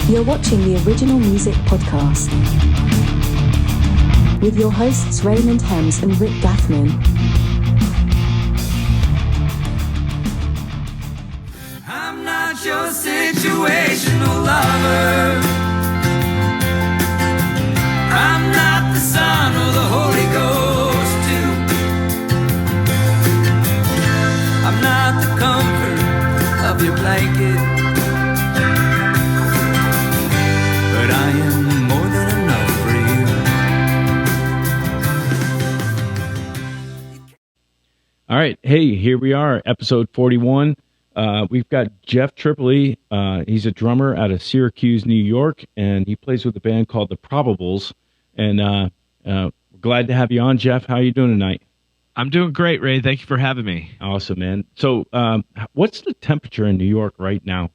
You're watching the Original Music Podcast with your hosts Raymond Hems and Rick Gaffman. I'm not your situational lover. I'm not the Son or the Holy Ghost too. I'm not the comfort of your blanket. But I am more than enough for you. All right. Hey, here we are, episode 41. We've got Jeff Tripoli. He's a drummer out of Syracuse, New York, and he plays with a band called the Probables. And we're glad to have you on, Jeff. How are you doing tonight? I'm doing great, Ray. Thank you for having me. Awesome, man. So what's the temperature in New York right now?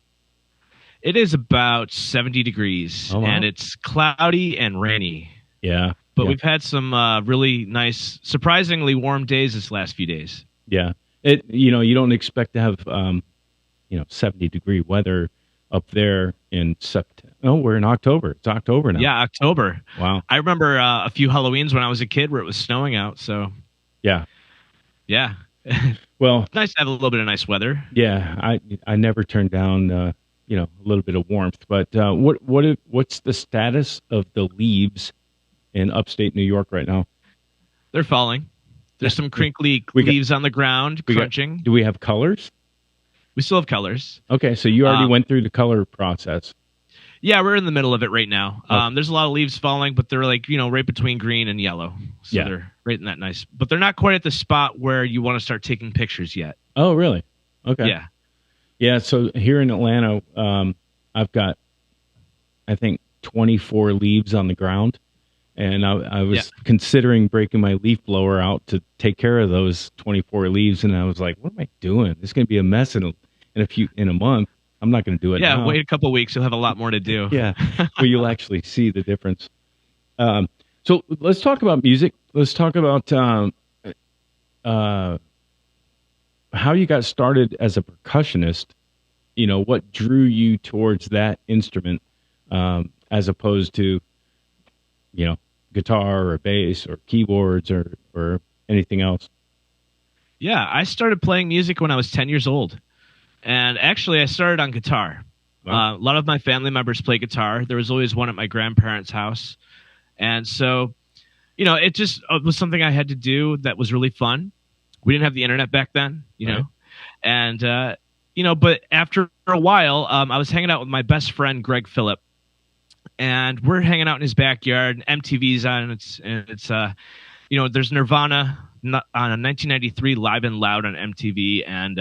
It is about 70 degrees, Oh, wow. and it's cloudy and rainy. Yeah. But yeah. we've had some really nice, surprisingly warm days this last few days. Yeah. You don't expect to have 70-degree weather up there in September. Oh, we're in October. It's October now. Yeah, October. Wow. I remember a few Halloweens when I was a kid where it was snowing out. So, Yeah. yeah. Well, It's nice to have a little bit of nice weather. yeah, I never turned down a little bit of warmth, but what's the status of the leaves in upstate New York right now? They're falling. There's some crinkly leaves on the ground, crunching. Do we have colors? We still have colors. Okay, so you already went through the color process. Yeah, we're in the middle of it right now. Oh. There's a lot of leaves falling, but they're right between green and yellow. So Yeah. they're right in that nice. But they're not quite at the spot where you want to start taking pictures yet. Oh, really? Okay. Yeah. Yeah, so here in Atlanta, I've got, I think, 24 leaves on the ground, and I was considering breaking my leaf blower out to take care of those 24 leaves, and I was like, what am I doing? It's going to be a mess in a month. I'm not going to do it now. Wait a couple of weeks. You'll have a lot more to do. Yeah, well, you'll actually see the difference. So let's talk about music. Let's talk about how you got started as a percussionist. What drew you towards that instrument as opposed to, guitar or bass or keyboards or anything else? Yeah, I started playing music when I was 10 years old. And actually, I started on guitar. Wow. A lot of my family members play guitar. There was always one at my grandparents' house. And so, it just was something I had to do that was really fun. We didn't have the internet back then, Right. And, but after a while, I was hanging out with my best friend, Greg Phillip. And we're hanging out in his backyard, and MTV's on, and it's there's Nirvana on a 1993 Live and Loud on MTV, and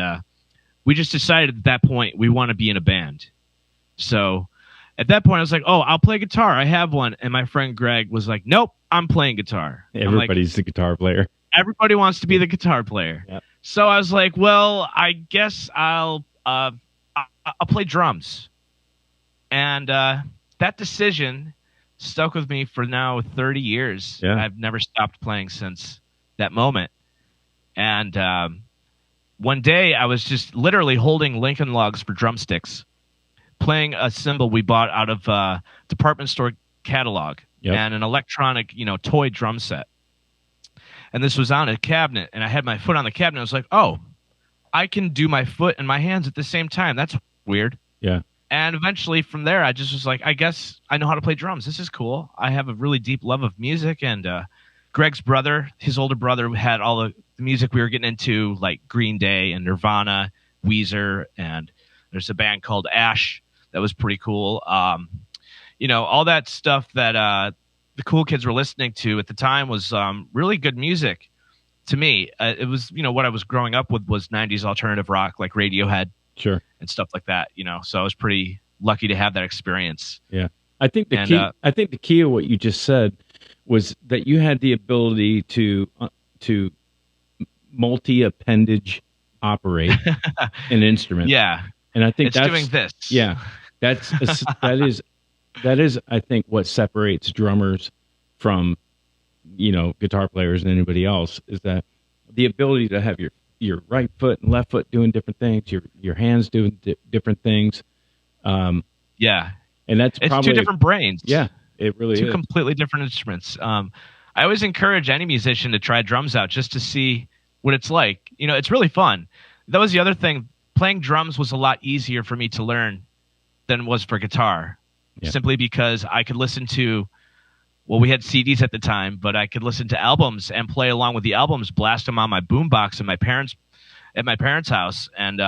we just decided at that point we want to be in a band. So at that point, I was like, oh, I'll play guitar. I have one. And my friend Greg was like, nope, I'm playing guitar. Everybody's the guitar player. Everybody wants to be the guitar player. Yep. So I was like, well, I guess I'll play drums. And that decision stuck with me for now 30 years. Yeah. I've never stopped playing since that moment. And one day I was just literally holding Lincoln Logs for drumsticks, playing a cymbal we bought out of a department store catalog. Yep. And an electronic, toy drum set. And this was on a cabinet, and I had my foot on the cabinet. I was like, oh, I can do my foot and my hands at the same time. That's weird. Yeah. And eventually from there, I just was like, I guess I know how to play drums. This is cool. I have a really deep love of music. And Greg's brother, his older brother, had all the music we were getting into, like Green Day and Nirvana, Weezer, and there's a band called Ash that was pretty cool. All that stuff that the cool kids were listening to at the time was really good music to me. It was, what I was growing up with was 90s alternative rock, like Radiohead. Sure. And stuff like that, so I was pretty lucky to have that experience. Yeah. I think the key of what you just said was that you had the ability to multi-appendage operate an instrument. Yeah. And I think it's doing this. Yeah. That is I think what separates drummers from guitar players and anybody else, is that the ability to have your right foot and left foot doing different things, your hands doing different things. Yeah. And that's It's probably two different brains. Yeah, it really Two is. completely different instruments. I always encourage any musician to try drums out just to see what it's like. It's really fun. That was the other thing. Playing drums was a lot easier for me to learn than it was for guitar, simply because I could listen to, well, we had CDs at the time, but I could listen to albums and play along with the albums, blast them on my boombox at my parents' house, and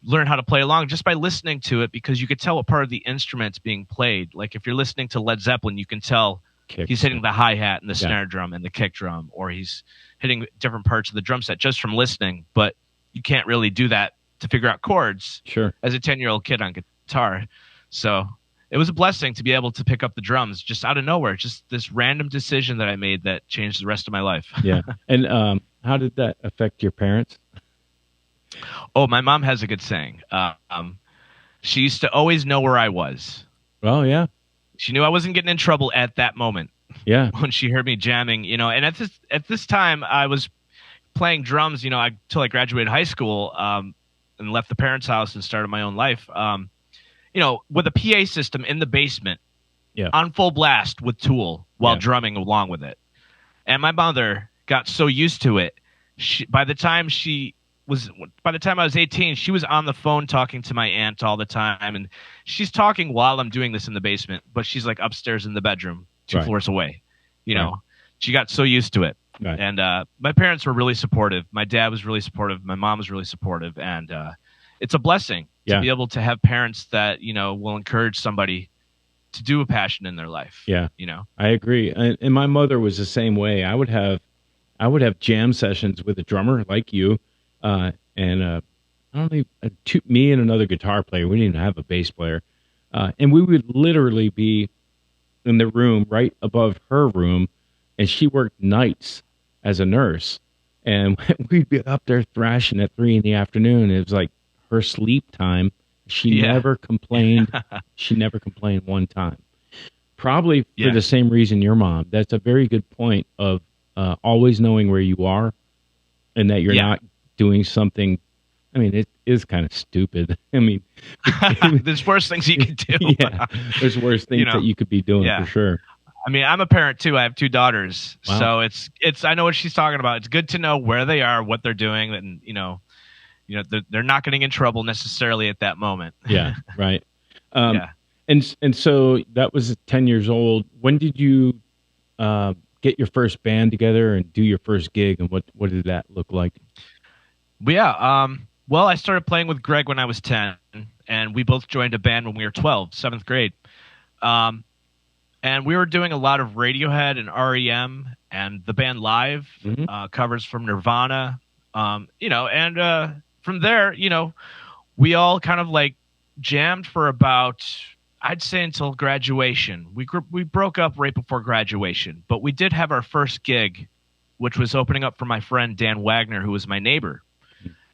learn how to play along just by listening to it, because you could tell what part of the instrument's being played. Like if you're listening to Led Zeppelin, you can tell he's hitting the hi-hat and the snare drum and the kick drum, or he's hitting different parts of the drum set just from listening. But you can't really do that to figure out chords as a 10-year-old kid on guitar. So it was a blessing to be able to pick up the drums just out of nowhere, just this random decision that I made that changed the rest of my life. Yeah. And how did that affect your parents? Oh, my mom has a good saying. She used to always know where I was. Oh, yeah. She knew I wasn't getting in trouble at that moment. Yeah. When she heard me jamming, and at this time I was playing drums, till I graduated high school, and left the parents' house and started my own life. With a PA system in the basement, on full blast with Tool while drumming along with it. And my mother got so used to it. By the time I was 18, she was on the phone talking to my aunt all the time, and she's talking while I'm doing this in the basement, but she's like upstairs in the bedroom, two floors away. She got so used to it. Right. And my parents were really supportive. My dad was really supportive. My mom was really supportive, and it's a blessing to be able to have parents that will encourage somebody to do a passion in their life. Yeah, I agree. And my mother was the same way. I would have jam sessions with a drummer like you. And me and another guitar player. We didn't even have a bass player, and we would literally be in the room right above her room, and she worked nights as a nurse, and we'd be up there thrashing at 3 p.m. It was like her sleep time. She never complained. She never complained one time. Probably for the same reason your mom. That's a very good point of always knowing where you are, and that you're not doing something. I mean, it is kind of stupid. I mean, there's worse things you could do. There's worse things that you could be doing for sure. I mean, I'm a parent too. I have 2 daughters, so it's. I know what she's talking about. It's good to know where they are, what they're doing, and they're not getting in trouble necessarily at that moment. Yeah, right. And so that was 10 years old. When did you get your first band together and do your first gig, and what did that look like? Well, I started playing with Greg when I was 10, and we both joined a band when we were 12, 7th grade. And we were doing a lot of Radiohead and REM and the band live, covers from Nirvana, and from there, we all kind of like jammed for about, I'd say, until graduation. We broke up right before graduation, but we did have our first gig, which was opening up for my friend Dan Wagner, who was my neighbor.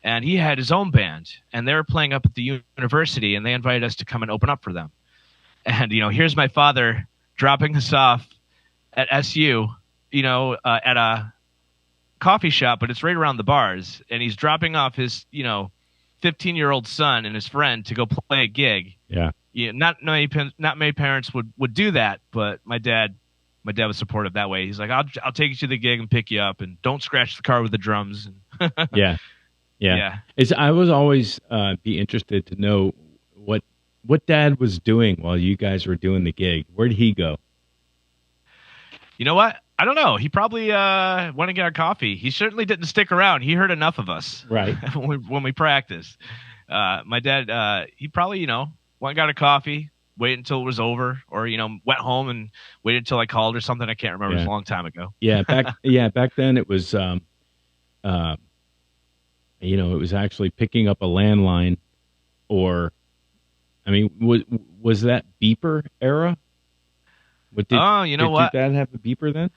And he had his own band, and they were playing up at the university, and they invited us to come and open up for them. And, here's my father dropping us off at SU, at a coffee shop, but it's right around the bars. And he's dropping off his, 15-year-old son and his friend to go play a gig. Yeah. Not many parents would do that, but my dad was supportive that way. He's like, I'll take you to the gig and pick you up, and don't scratch the car with the drums. Yeah. I was always be interested to know what Dad was doing while you guys were doing the gig. Where did he go? You know what? I don't know. He probably went to get our coffee. He certainly didn't stick around. He heard enough of us, right? when we practiced. My dad, he probably went and got a coffee, waited until it was over, or went home and waited until I called or something. I can't remember. It was a long time ago. Back then it was. It was actually picking up a landline, or, I mean, was that beeper era? Did your dad have a beeper then?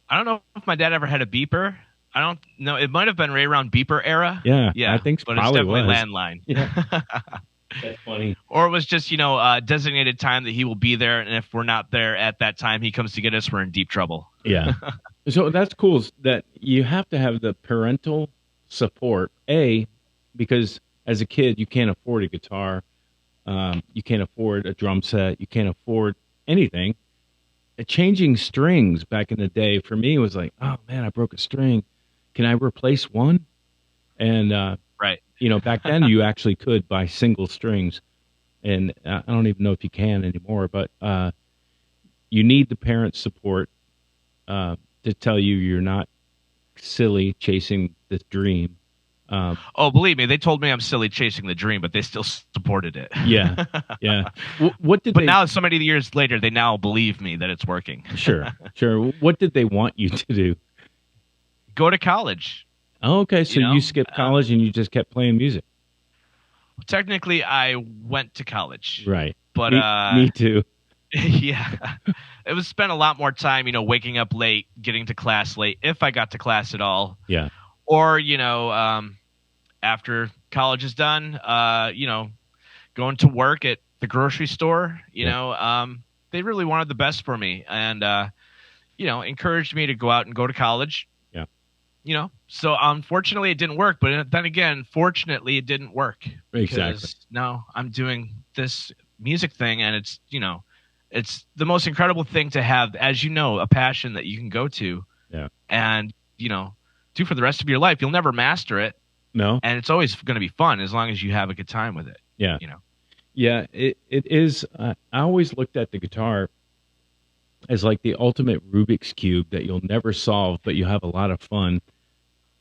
I don't know if my dad ever had a beeper. I don't know. It might have been right around beeper era. Yeah, I think so. But it's definitely landline. Yeah. That's funny. Or it was just, designated time that he will be there, and if we're not there at that time, he comes to get us. We're in deep trouble. Yeah. So that's cool that you have to have the parental support, because as a kid you can't afford a guitar, You can't afford a drum set. You can't afford anything. Changing strings back in the day for me was like, oh man, I broke a string. Can I replace one? And Right. back then you actually could buy single strings, and I don't even know if you can anymore. But you need the parents' support to tell you you're not silly chasing this dream. Oh, believe me, they told me I'm silly chasing the dream, but they still supported it. Yeah, yeah. What did But they? now, so many years later, they now believe me that it's working. Sure, sure. What did they want you to do? Go to college. Oh, okay, so You know, you skipped college and you just kept playing music. Technically, I went to college. Right. But me too. yeah, it was spent a lot more time, waking up late, getting to class late, if I got to class at all. Yeah. Or, after college is done, going to work at the grocery store, they really wanted the best for me and, encouraged me to go out and go to college. Yeah. So unfortunately it didn't work, but then again, fortunately it didn't work. Exactly. Because now I'm doing this music thing and it's the most incredible thing to have, as a passion that you can go to. Yeah. And, do for the rest of your life. You'll never master it. No. And it's always going to be fun as long as you have a good time with it. Yeah. Yeah, it is. I always looked at the guitar as like the ultimate Rubik's Cube that you'll never solve, but you have a lot of fun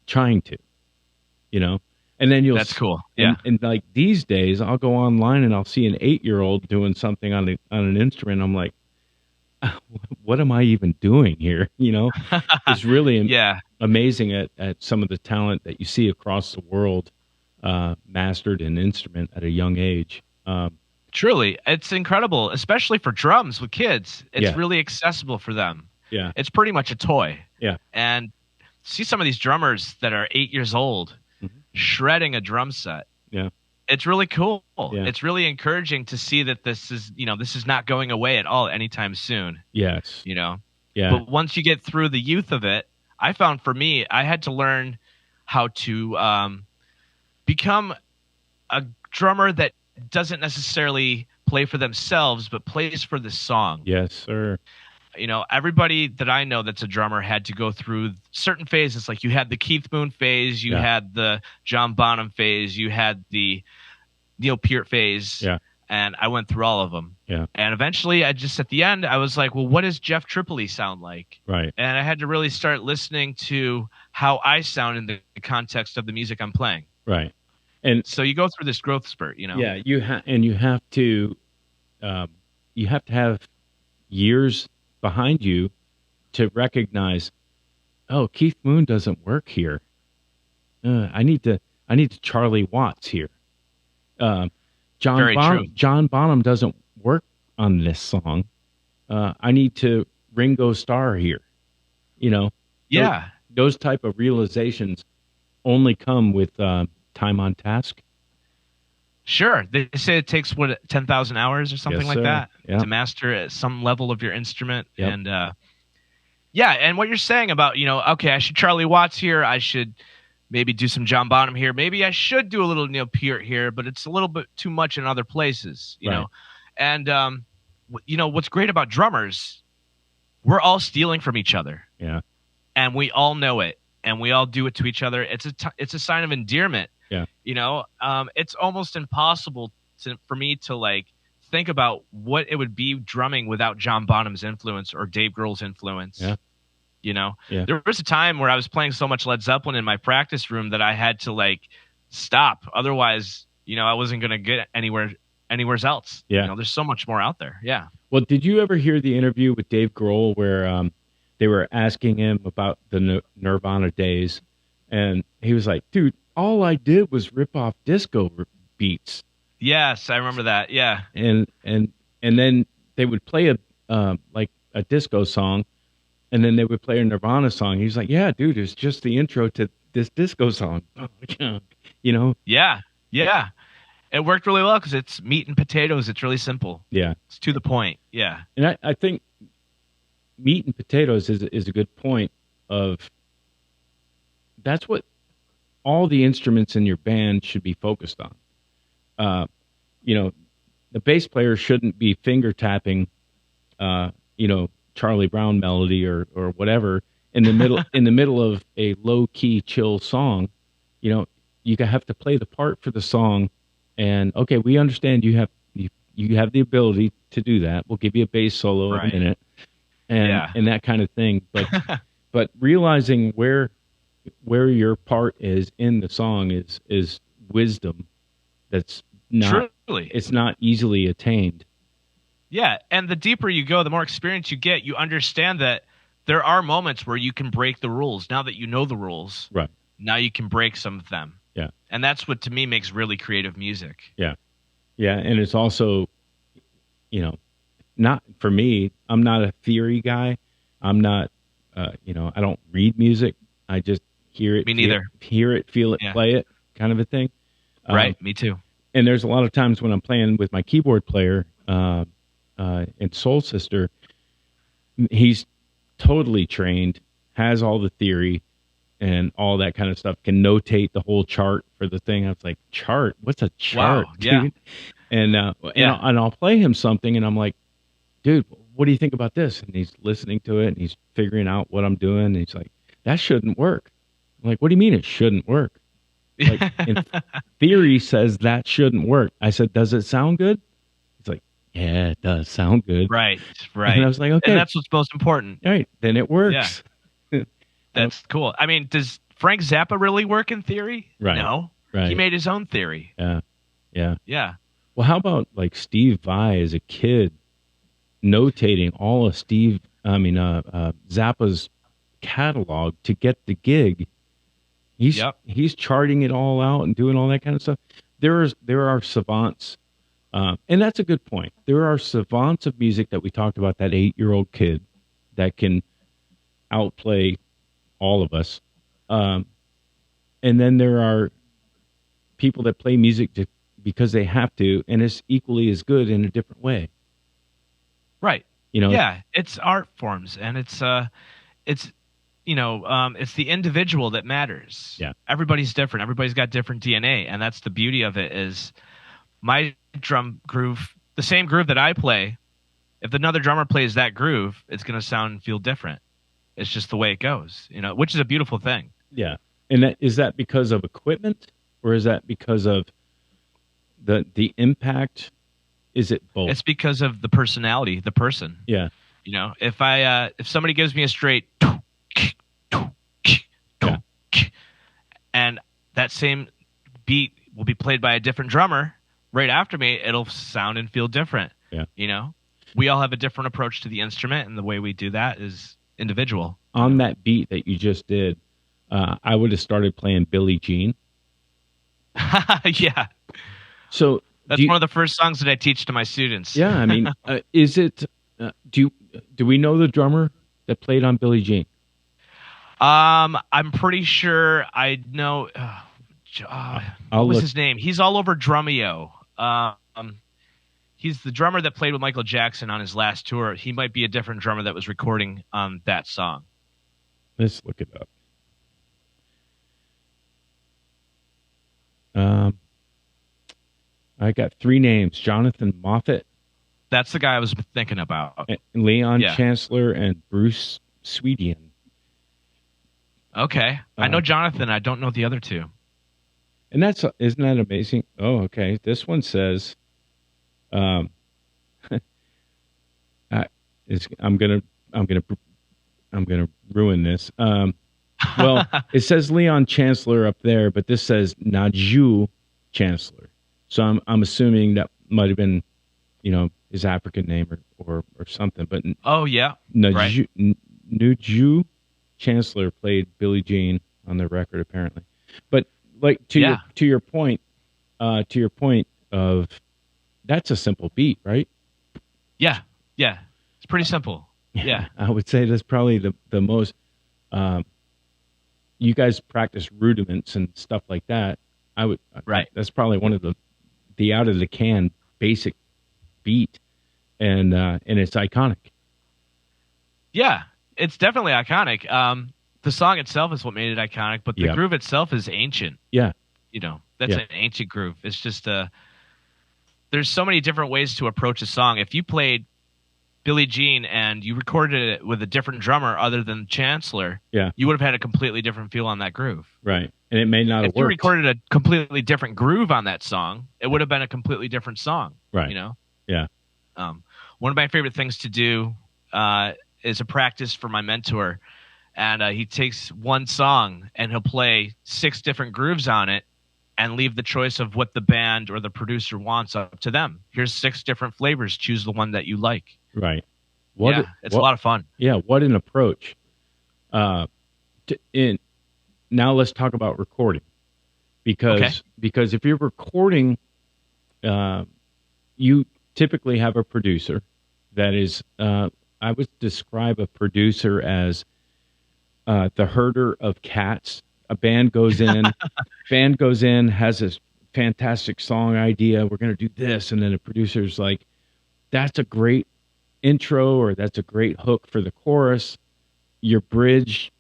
trying to, and then That's cool. Yeah. And like these days I'll go online and I'll see an 8-year-old doing something on an instrument. I'm like, what am I even doing here? It's really amazing at some of the talent that you see across the world, mastered an instrument at a young age. Truly, it's incredible, especially for drums with kids. It's Yeah. really accessible for them. Yeah. It's pretty much a toy. Yeah. And see some of these drummers that are 8 years old shredding a drum set. Yeah. It's really cool. Yeah. It's really encouraging to see that this is not going away at all anytime soon. Yes. Yeah. Yeah. But once you get through the youth of it, I found for me, I had to learn how to become a drummer that doesn't necessarily play for themselves, but plays for the song. Yes, sir. Everybody that I know that's a drummer had to go through certain phases. Like you had the Keith Moon phase, you had the John Bonham phase, you had the Neil Peart phase. Yeah. And I went through all of them. Yeah. And eventually at the end, I was like, well, what does Jeff Tripoli sound like? Right. And I had to really start listening to how I sound in the context of the music I'm playing. Right. And so you go through this growth spurt, Yeah, you have to have years behind you to recognize, oh, Keith Moon doesn't work here. I need to Charlie Watts here. John Bonham doesn't work on this song. I need to Ringo Starr here. Yeah. Those type of realizations only come with time on task. Sure. They say it takes 10,000 hours or something like that to master at some level of your instrument. Yep. And and what you're saying about, okay, I should Charlie Watts here. I should maybe do some John Bonham here. Maybe I should do a little Neil Peart here, but it's a little bit too much in other places, you know. And what's great about drummers, we're all stealing from each other. Yeah. And we all know it, and we all do it to each other. It's a sign of endearment. Yeah. It's almost impossible for me to think about what it would be drumming without John Bonham's influence or Dave Grohl's influence. Yeah. Yeah. There was a time where I was playing so much Led Zeppelin in my practice room that I had to stop. Otherwise, I wasn't going to get anywhere else. Yeah. There's so much more out there. Yeah. Well, did you ever hear the interview with Dave Grohl where they were asking him about the Nirvana days, and he was like, "Dude, all I did was rip off disco beats." Yes, I remember that. Yeah. And then they would play a disco song, and then they would play a Nirvana song. He's like, "Yeah, dude, it's just the intro to this disco song." Yeah. Yeah. It worked really well because it's meat and potatoes. It's really simple. Yeah. It's to the point. Yeah. And I think meat and potatoes is a good point of that's what all the instruments in your band should be focused on. the bass player shouldn't be finger tapping, Charlie Brown melody or whatever in the middle of a low key chill song. You have to play the part for the song, and okay, we understand you have the ability to do that. We'll give you a bass solo in a minute, and that kind of thing. But but realizing where your part is in the song is wisdom that's not Truly. It's not easily attained. Yeah, and the deeper you go, the more experience you get, you understand that there are moments where you can break the rules. Now that you know the rules, Right. now you can break some of them. Yeah. And that's what, to me, makes really creative music. Yeah. Yeah, and it's also, not for me, I'm not a theory guy. I'm not, I don't read music. I just hear it. Me neither. Hear it, feel it, play it, kind of a thing. Right, me too. And there's a lot of times when I'm playing with my keyboard player in Soul Sister, he's totally trained, has all the theory and all that kind of stuff, can notate the whole chart for the thing. I was like, chart? What's a chart, wow, dude? And I'll play him something, and I'm like, dude, what do you think about this? And he's listening to it, and he's figuring out what I'm doing, and he's like, that shouldn't work. I'm like, what do you mean it shouldn't work? Like, in theory says that shouldn't work. I said, does it sound good? He's like, yeah, it does sound good. Right. And I was like, okay. And that's what's most important. All right, then it works. Yeah. That's cool. I mean, does Frank Zappa really work in theory? Right. No. Right. He made his own theory. Yeah. Yeah. Yeah. Well, how about like Steve Vai as a kid notating all of Zappa's catalog to get the gig? He's charting it all out and doing all that kind of stuff. There are savants, and that's a good point. There are savants of music that we talked about, that 8-year-old kid that can outplay all of us. And then there are people that play music because they have to, and it's equally as good in a different way. Right. Yeah, it's art forms, and it's the individual that matters. Yeah. Everybody's different. Everybody's got different DNA, and that's the beauty of it. Is my drum groove, the same groove that I play, if another drummer plays that groove, it's going to sound and feel different. It's just the way it goes, which is a beautiful thing. Yeah. And is that because of equipment, or is that because of the impact? Is it both? It's because of the personality, the person. Yeah. If somebody gives me a straight and that same beat will be played by a different drummer right after me, it'll sound and feel different. Yeah. We all have a different approach to the instrument, and the way we do that is individual. On that beat that you just did, I would have started playing Billie Jean. Yeah. So that's one of the first songs that I teach to my students. Yeah, I mean, is it? Do we know the drummer that played on Billie Jean? I'm pretty sure I know. What was his name? He's all over Drumeo. He's the drummer that played with Michael Jackson on his last tour. He might be a different drummer that was recording that song. Let's look it up. I got 3 names: Jonathan Moffat. That's the guy I was thinking about. Leon Chancellor and Bruce Swedian. Okay, I know Jonathan. I don't know the other two. And isn't that amazing? Oh, okay. This one says, I'm gonna ruin this. Well, it says Leon Chancellor up there, but this says Naju Chancellor. So I'm assuming that might have been, his African name or something. But Naju Chancellor played Billie Jean on the record, apparently. But like to your point of, that's a simple beat, right? Yeah, it's pretty simple. Yeah, I would say that's probably the most. You guys practice rudiments and stuff like that. That's probably one of the out of the can basic beat, and it's iconic. Yeah, it's definitely iconic. The song itself is what made it iconic, but the groove itself is ancient. Yeah, that's an ancient groove. It's just there's there's so many different ways to approach a song. If you played Billie Jean and you recorded it with a different drummer other than Chancellor, you would have had a completely different feel on that groove. Right. And it may not have If you worked. recorded a completely different groove on that song, it would have been a completely different song. Right. You know? Yeah. One of my favorite things to do is a practice for my mentor. And he takes one song and he'll play 6 different grooves on it and leave the choice of what the band or the producer wants up to them. Here's 6 different flavors. Choose the one that you like. Right. It's a lot of fun. Yeah. What an approach. Now let's talk about recording, because if you're recording, you typically have a producer that is, I would describe a producer as the herder of cats. A band goes in, has this fantastic song idea. We're going to do this. And then the producer's like, that's a great intro, or that's a great hook for the chorus. Your bridge,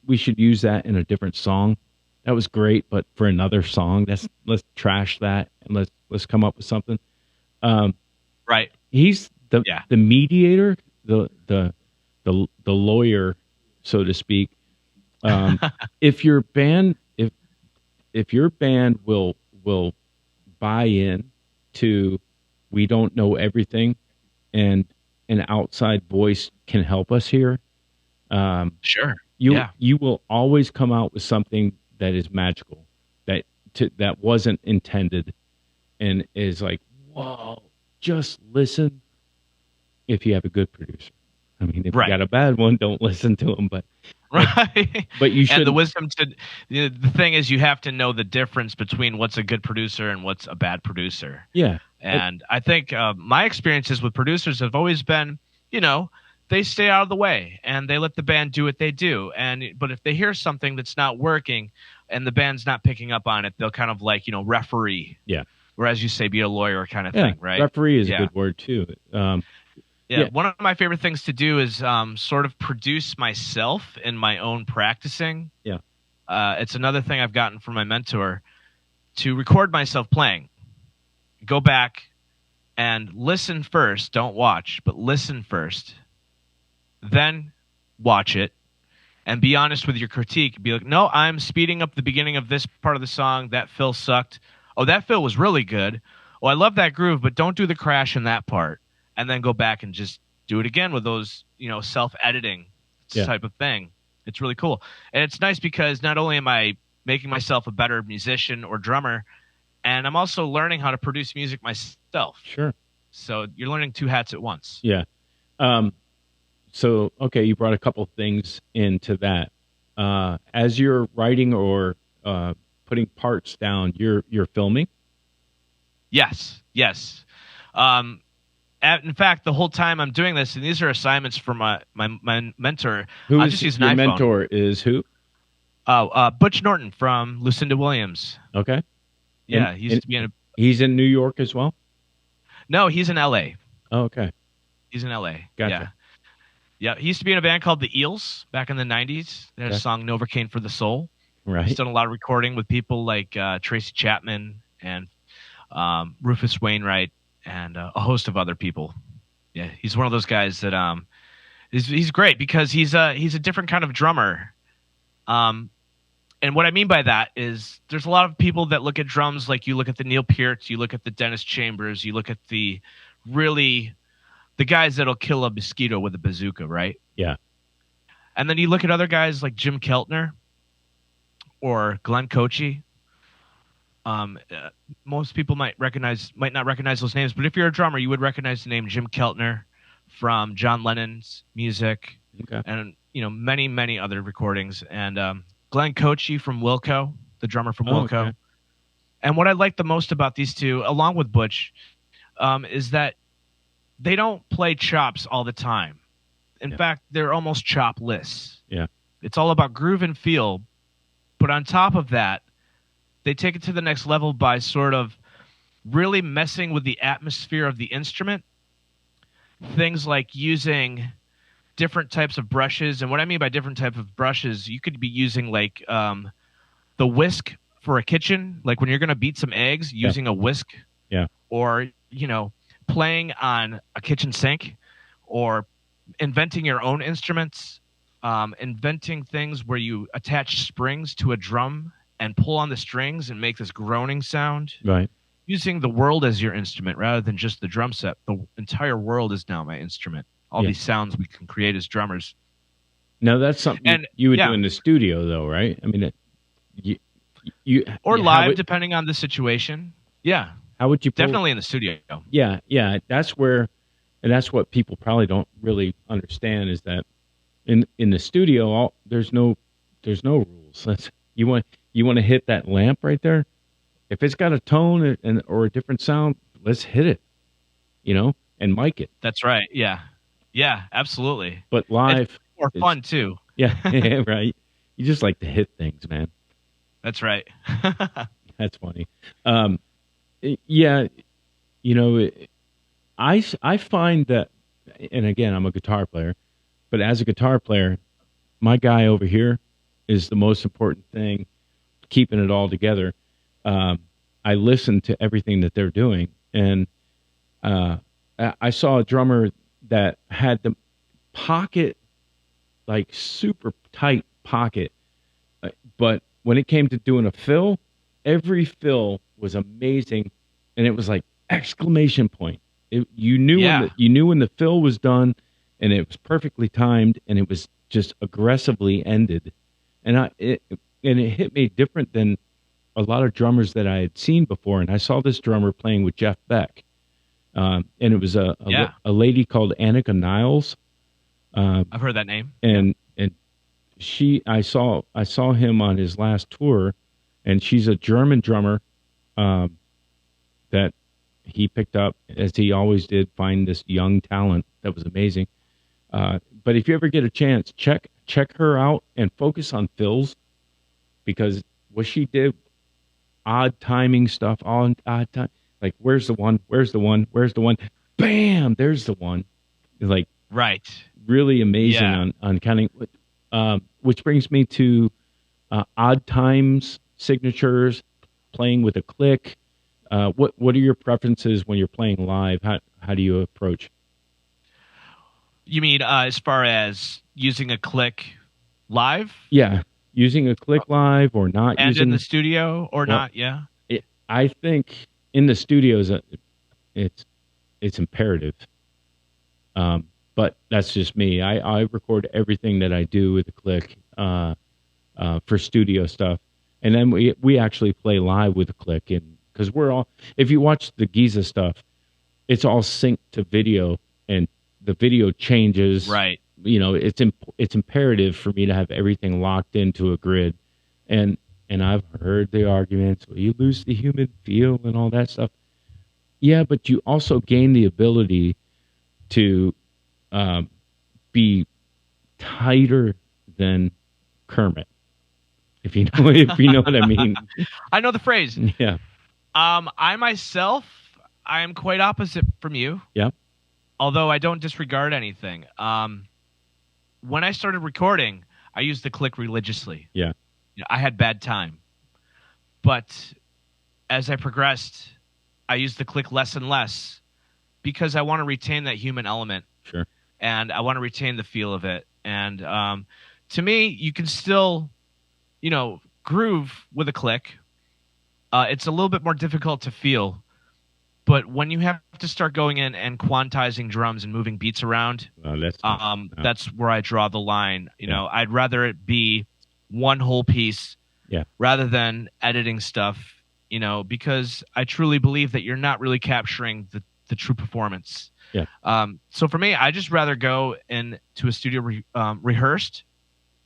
we should use that in a different song. That was great, but for another song, let's trash that and let's come up with something. Right. He's the mediator, the lawyer, so to speak. If your band will buy in to, we don't know everything, and an outside voice can help us here. Sure. You will always come out with something that is magical, that wasn't intended, and is like, whoa, just listen. If you have a good producer, I mean, if you got a bad one, don't listen to them. But but you should. And the wisdom the thing is, you have to know the difference between what's a good producer and what's a bad producer. Yeah. And I think my experiences with producers have always been, they stay out of the way and they let the band do what they do. But if they hear something that's not working and the band's not picking up on it, they'll kind of like, referee. Yeah. Or as you say, be a lawyer kind of thing, right? Referee is a good word too. One of my favorite things to do is sort of produce myself in my own practicing. Yeah. It's another thing I've gotten from my mentor, to record myself playing. Go back and listen first. Don't watch, but listen first. Then watch it and be honest with your critique. Be like, no, I'm speeding up the beginning of this part of the song. That fill sucked. Oh, that fill was really good. Oh, I love that groove, but don't do the crash in that part. And then go back and just do it again with those, self-editing type of thing. It's really cool. And it's nice because not only am I making myself a better musician or drummer, and I'm also learning how to produce music myself. Sure. So you're learning 2 hats at once. Yeah. So, okay, you brought a couple things into that. As you're writing or putting parts down, you're filming? Yes. In fact, the whole time I'm doing this, and these are assignments for my mentor. Who I is just use an your iPhone. mentor? Is who? Butch Norton from Lucinda Williams. Okay. Yeah, he's in New York as well? No, he's in L.A. Oh, okay. He's in L.A. Gotcha. Yeah. He used to be in a band called the Eels back in the 90s. They had a song, Novocaine for the Soul. Right. He's done a lot of recording with people like Tracy Chapman and Rufus Wainwright and a host of other people. Yeah, he's one of those guys that he's great because he's a different kind of drummer. And what I mean by that is there's a lot of people that look at drums like you look at the Neil Pearts, you look at the Dennis Chambers, you look at the guys that'll kill a mosquito with a bazooka, right? Yeah. And then you look at other guys like Jim Keltner or Glenn Cochee. Most people might not recognize those names, but if you're a drummer, you would recognize the name Jim Keltner from John Lennon's music, and many, many other recordings. And Glenn Cochee from Wilco, the drummer from Wilco. Okay. And what I like the most about these two, along with Butch, is that they don't play chops all the time. In fact, they're almost chopless. Yeah, it's all about groove and feel. But on top of that, they take it to the next level by sort of really messing with the atmosphere of the instrument. Things like using different types of brushes. And what I mean by different types of brushes, you could be using like the whisk for a kitchen. Like when you're going to beat some eggs, using a whisk. Yeah. Or playing on a kitchen sink or inventing your own instruments, inventing things where you attach springs to a drum and pull on the strings and make this groaning sound. Right. Using the world as your instrument rather than just the drum set. The entire world is now my instrument. All these sounds we can create as drummers. Now that's something you would do in the studio, though, right? I mean, live, depending on the situation. Yeah. How would you definitely in the studio? Yeah. That's where, and that's what people probably don't really understand is that in the studio, there's no rules. You want to hit that lamp right there. If it's got a tone or a different sound, let's hit it, and mic it. That's right. Yeah. Yeah, absolutely. But live, it's more fun too. Yeah, right. You just like to hit things, man. That's right. That's funny. I find that, and again, I'm a guitar player, but as a guitar player, my guy over here is the most important thing, keeping it all together. I listen to everything that they're doing, and I saw a drummer that had the pocket, like super tight pocket, but when it came to doing a fill, every fill was amazing, and it was like exclamation point. You knew when the fill was done, and it was perfectly timed, and it was just aggressively ended, and it hit me different than a lot of drummers that I had seen before. And I saw this drummer playing with Jeff Beck, and it was a lady called Annika Niles. I've heard that name. And I saw him on his last tour, and she's a German drummer that he picked up, as he always did, find this young talent that was amazing. But if you ever get a chance, check her out and focus on fills, because what she did, odd timing stuff, all odd time, like where's the one, bam, there's the one, like right, really amazing on counting. Which brings me to odd times, signatures, playing with a click. What are your preferences when you're playing live? How do you approach? You mean as far as using a click live? Yeah, using a click live or not, and using in the studio or not? Yeah, I think in the studios it's imperative. But that's just me. I record everything that I do with a click for studio stuff, and then we actually play live with a click, and because we're all, if you watch the Giza stuff, it's all synced to video, and the video changes. Right. It's imperative for me to have everything locked into a grid, and I've heard the arguments, well, you lose the human feel and all that stuff. Yeah, but you also gain the ability to be tighter than Kermit, if you know what I mean. I know the phrase. Yeah. I myself, I am quite opposite from you. Yeah. Although I don't disregard anything. When I started recording, I used the click religiously. Yeah. I had bad time. But as I progressed, I used the click less and less because I want to retain that human element. Sure. And I want to retain the feel of it. And to me, you can still, groove with a click. It's a little bit more difficult to feel. But when you have to start going in and quantizing drums and moving beats around, that's where I draw the line. I'd rather it be one whole piece rather than editing stuff, because I truly believe that you're not really capturing the true performance. Yeah. So for me, I just rather go into a studio rehearsed.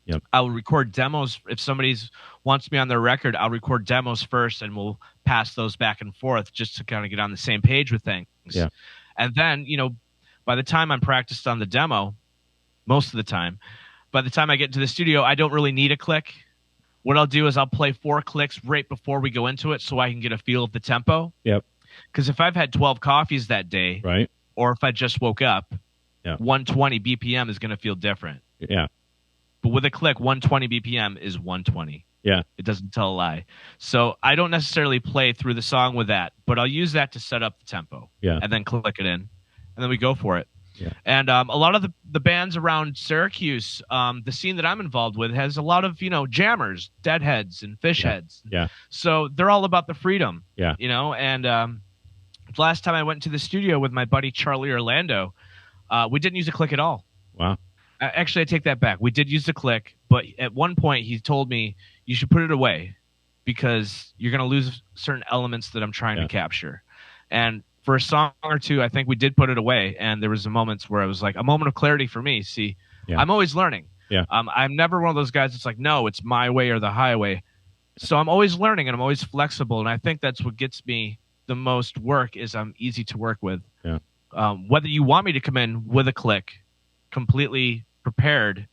Yep. I will record demos. If somebody wants me on their record, I'll record demos first, and we'll pass those back and forth just to kind of get on the same page with things. Yeah. And then, by the time I'm practiced on the demo, most of the time, by the time I get into the studio, I don't really need a click. What I'll do is I'll play 4 clicks right before we go into it so I can get a feel of the tempo. Yep. Because if I've had 12 coffees that day, right, or if I just woke up, 120 BPM is going to feel different. Yeah. But with a click, 120 BPM is 120. Yeah. It doesn't tell a lie. So I don't necessarily play through the song with that, but I'll use that to set up the tempo. Yeah. And then click it in, and then we go for it. Yeah. And a lot of the bands around Syracuse, the scene that I'm involved with, has a lot of jammers, deadheads, and fish heads. Yeah. So they're all about the freedom. Yeah. And last time I went to the studio with my buddy Charlie Orlando, we didn't use a click at all. Wow. Actually, I take that back. We did use the click, but at one point he told me you should put it away because you're going to lose certain elements that I'm trying to capture. And for a song or two, I think we did put it away, and there was moments where it was like a moment of clarity for me. See, I'm always learning. Yeah. I'm never one of those guys that's like, no, it's my way or the highway. So I'm always learning, and I'm always flexible, and I think that's what gets me the most work is I'm easy to work with. Yeah. Whether you want me to come in with a click, completely prepared,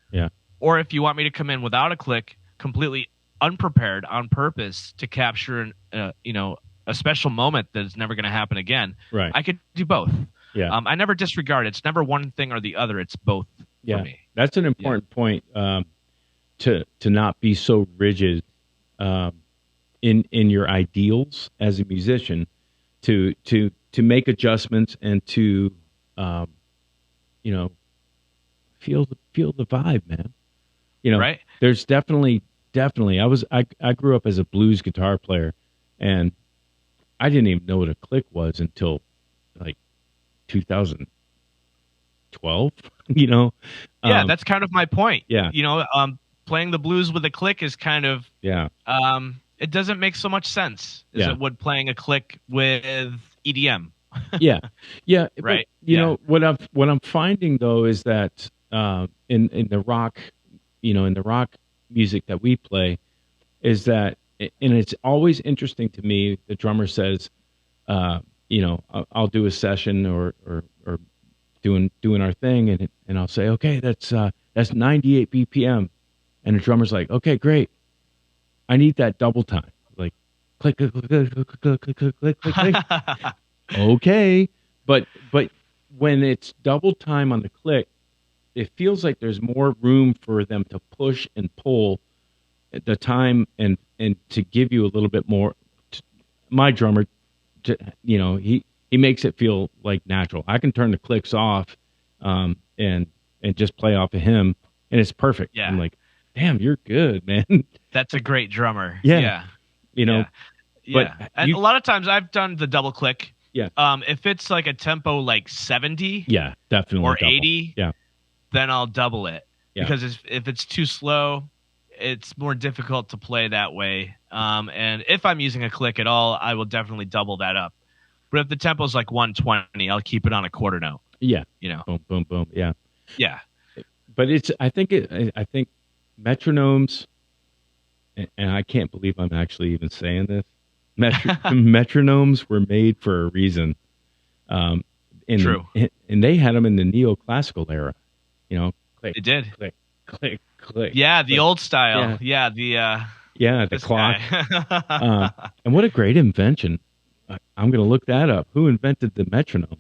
or if you want me to come in without a click, completely unprepared on purpose to capture a special moment that is never going to happen again. Right. I could do both. Yeah. I never disregard it. It's never one thing or the other. It's both for me. That's an important point, to not be so rigid in your ideals as a musician, to make adjustments and to feel the vibe, man. Right. There's definitely I grew up as a blues guitar player, and I didn't even know what a click was until like 2012. That's kind of my point. Yeah. Playing the blues with a click is kind of it doesn't make so much sense as it would playing a click with EDM. Yeah. Right. But, what I'm finding though is that in the rock, in the rock music that we play, is that, and it's always interesting to me. The drummer says, I'll do a session or doing our thing, and I'll say, okay, that's 98 BPM, and the drummer's like, okay, great, I need that double time, like click click click click click click click click click. Okay, but when it's double time on the click, it feels like there's more room for them to push and pull the time and to give you a little bit more. My drummer, he makes it feel like natural. I can turn the clicks off, and just play off of him, and it's perfect. Yeah. I'm like, damn, you're good, man. That's a great drummer. Yeah. But and a lot of times I've done the double click. Yeah. If it's like a tempo like 70, yeah, definitely, or double. 80, then I'll double it. Yeah. Because if it's too slow, it's more difficult to play that way. And if I'm using a click at all, I will definitely double that up. But if the tempo's like 120, I'll keep it on a quarter note. Yeah. Boom, boom, boom. Yeah. Yeah. But I think metronomes, and I can't believe I'm actually even saying this. Metronomes were made for a reason. True. And they had them in the neoclassical era. Click, They did. click, click, click. Yeah, the click. old style. Yeah. The The clock. guy. And what a great invention. I'm going to look that up. Who invented the metronome?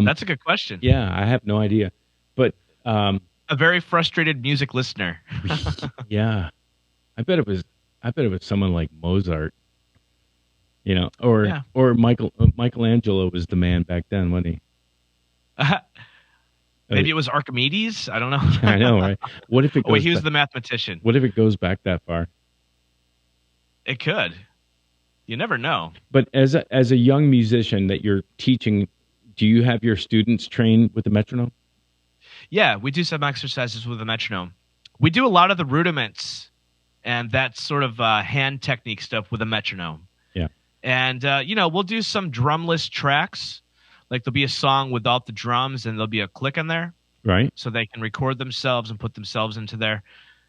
That's a good question. Yeah, I have no idea. But a very frustrated music listener. yeah, I bet it was someone like Mozart. Or Michelangelo was the man back then, wasn't he? Maybe it was Archimedes. I don't know. I know, right? What if it goes he was the mathematician. What if it goes back that far? It could. You never know. But as a young musician that you're teaching, do you have your students train with the metronome? Yeah, we do some exercises with the metronome. We do a lot of the rudiments and that sort of hand technique stuff with a metronome. Yeah. And, we'll do some drumless tracks. Like there'll be a song without the drums and there'll be a click in there. Right. So they can record themselves and put themselves into there.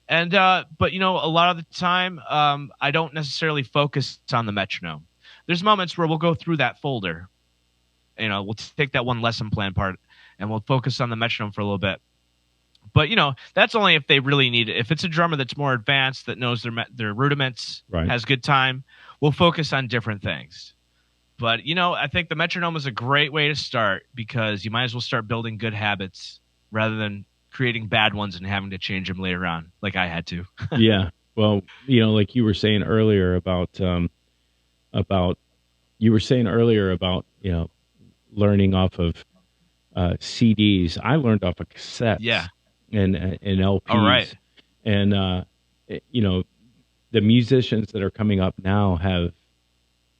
And, but, a lot of the time, I don't necessarily focus on the metronome. There's moments where we'll go through that folder. We'll take that one lesson plan part and we'll focus on the metronome for a little bit. But, that's only if they really need it. If it's a drummer that's more advanced, that knows their rudiments, right, has good time, we'll focus on different things. But, I think the metronome is a great way to start because you might as well start building good habits rather than creating bad ones and having to change them later on, like I had to. Yeah. Well, like you were saying earlier about you were saying earlier about learning off of CDs. I learned off of Yeah. cassettes and LPs, All right. and the musicians that are coming up now have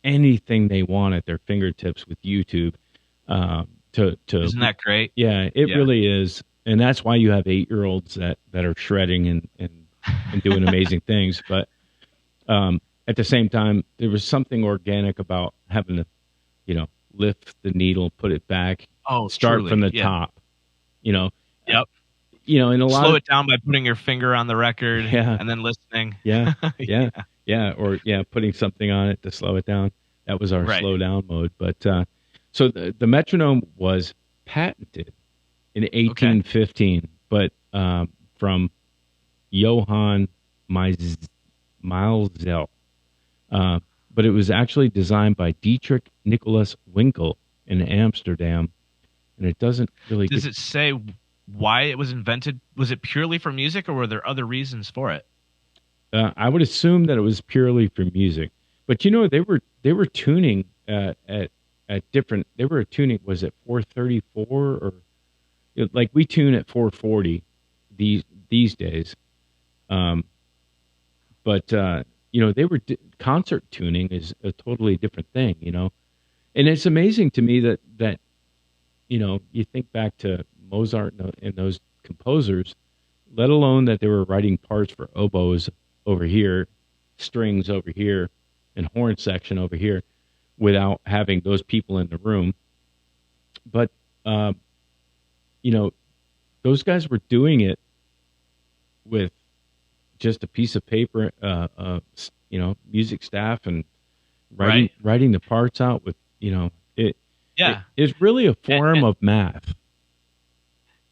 anything they want at their fingertips with YouTube. Isn't that great? Yeah, it really is, and that's why you have 8-year-olds that are shredding and doing amazing things. But at the same time, there was something organic about having to, lift the needle, put it back, start truly, from the yeah. top. Yep. And a lot Slow it down by putting your finger on the record and then listening. Yeah. Or putting something on it to slow it down. That was our slow down mode. But so the metronome was patented in 1815, but from Johann Milzel. But it was actually designed by Dietrich Nicholas Winkel in Amsterdam, and it doesn't really. Does it say why it was invented? Was it purely for music, or were there other reasons for it? I would assume that it was purely for music, but they were tuning at different. They were tuning. Was it 434 or like we tune at 440 these days? But they were concert tuning is a totally different thing, and it's amazing to me that you think back to Mozart and those composers, let alone that they were writing parts for oboes over here, strings over here, and horn section over here, without having those people in the room. But those guys were doing it with just a piece of paper, music staff, and writing the parts out with, it's really a form of math.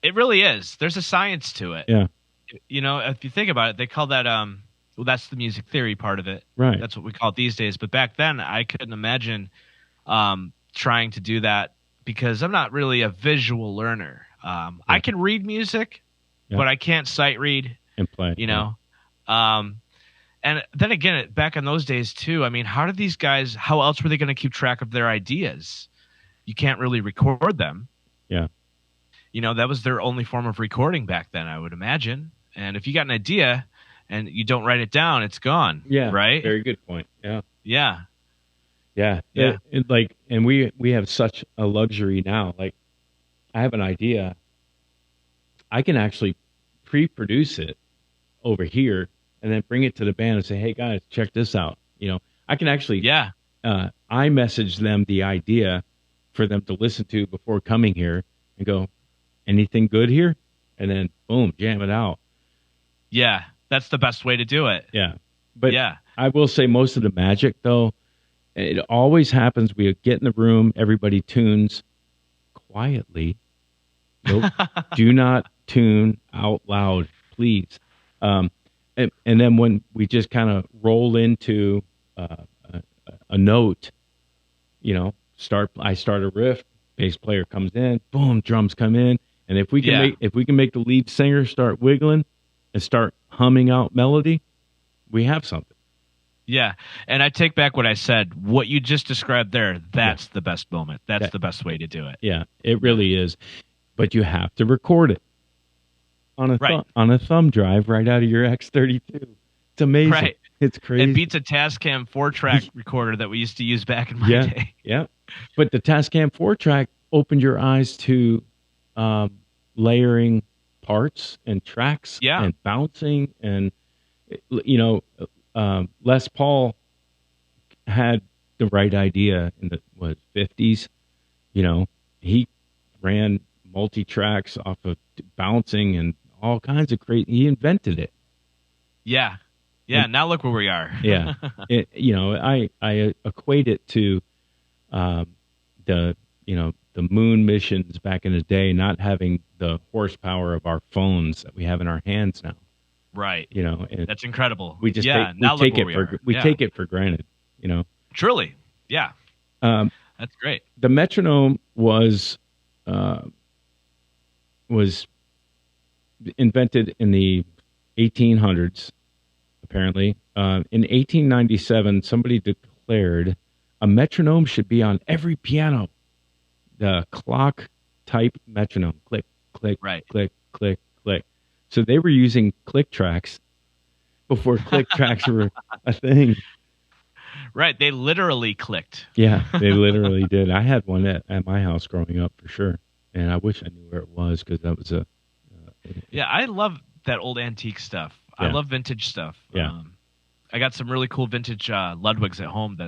It really is. There's a science to it. Yeah. If you think about it, they call that, that's the music theory part of it. Right. That's what we call it these days. But back then I couldn't imagine, trying to do that because I'm not really a visual learner. I can read music, but I can't sight read and play, and then again, back in those days too, I mean, how else were they going to keep track of their ideas? You can't really record them. Yeah. That was their only form of recording back then, I would imagine. And if you got an idea and you don't write it down, it's gone. Yeah. Right. Very good point. Yeah. Yeah. Yeah. Yeah. And we have such a luxury now. Like, I have an idea. I can actually pre-produce it over here and then bring it to the band and say, hey guys, check this out. I can actually, I message them the idea for them to listen to before coming here and go, anything good here? And then boom, jam it out. Yeah. That's the best way to do it. Yeah. But I will say most of the magic though, it always happens. We get in the room, everybody tunes quietly. Nope. Do not tune out loud, please. And then when we just kind of roll into a note, I start a riff, bass player comes in, boom, drums come in, and if we can make the lead singer start wiggling and start humming out melody, we have something. Yeah, and I take back what I said. What you just described there, that's the best moment. That's the best way to do it. Yeah, it really is. But you have to record it on a thumb drive right out of your X32. It's amazing. Right. It's crazy. It beats a Tascam 4-track recorder that we used to use back in my day. Yeah. But the Tascam 4-track opened your eyes to layering parts and tracks and bouncing. And, Les Paul had the right idea in the 50s. He ran multi-tracks off of bouncing and all kinds of crazy. He invented it. Yeah. Now look where we are. Yeah. I equate it to the moon missions back in the day, not having the horsepower of our phones that we have in our hands now. Right. And that's incredible. We just take it for granted. Truly. Yeah. That's great. The metronome was invented in the 1800s. apparently. In 1897, somebody declared a metronome should be on every piano. The clock type metronome. Click, click, Right. click, click, click. So they were using click tracks before click tracks were a thing. Right. They literally clicked. Yeah, they literally did. I had one at my house growing up for sure. And I wish I knew where it was because that was a... Yeah, I love that old antique stuff. I Yeah. love vintage stuff. Yeah. I got some really cool vintage Ludwigs at home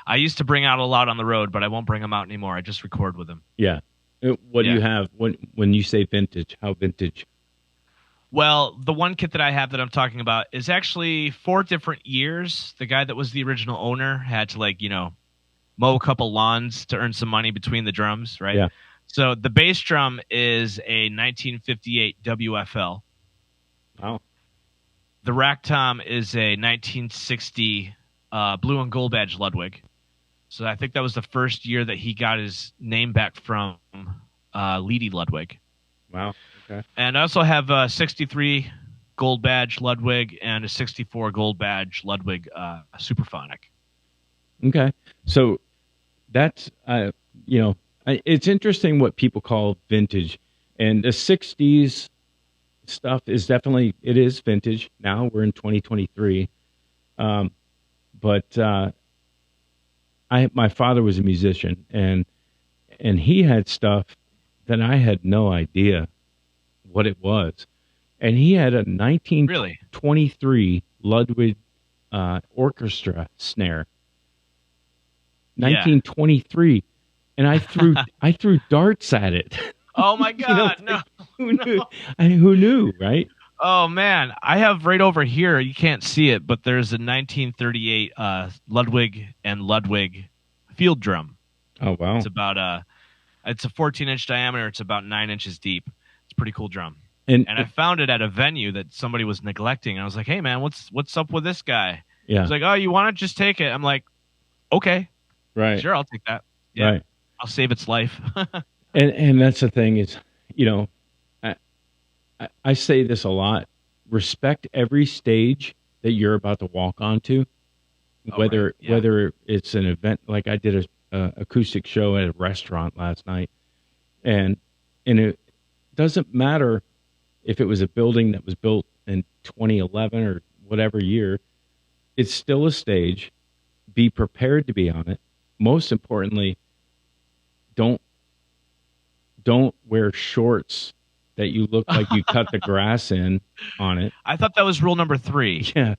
I used to bring out a lot on the road, but I won't bring them out anymore. I just record with them. Yeah. What do Yeah. you have when you say vintage? How vintage? Well, the one kit that I have that I'm talking about is actually 4 different years. The guy that was the original owner had to mow a couple lawns to earn some money between the drums, right? Yeah. So the bass drum is a 1958 WFL. Wow. The rack tom is a 1960 blue and gold badge Ludwig. So I think that was the first year that he got his name back from Leedy Ludwig. Wow. Okay. And I also have a 63 gold badge Ludwig and a 64 gold badge Ludwig Superphonic. Okay. So that's, it's interesting what people call vintage. And the 60s stuff is definitely, it is vintage. Now we're in 2023. But my father was a musician and he had stuff that I had no idea what it was. And he had a 1923 Ludwig orchestra snare. 1923. And I threw darts at it. Oh my God. No. Who knew? Who knew, right? Oh man, I have right over here. You can't see it, but there's a 1938 Ludwig and Ludwig field drum. Oh wow! It's about it's a 14-inch diameter. It's about 9 inches deep. It's a pretty cool drum. And I found it at a venue that somebody was neglecting. I was like, "Hey man, what's up with this guy?" Yeah. He's like, "Oh, you want to just take it?" I'm like, "Okay, right, sure, I'll take that. Yeah, right. I'll save its life." and that's the thing is, I say this a lot. Respect every stage that you're about to walk onto, whether it's an event like I did a acoustic show at a restaurant last night, and it doesn't matter if it was a building that was built in 2011 or whatever year. It's still a stage. Be prepared to be on it. Most importantly, don't wear shorts that you look like you cut the grass in on it. I thought that was rule number 3. Yeah.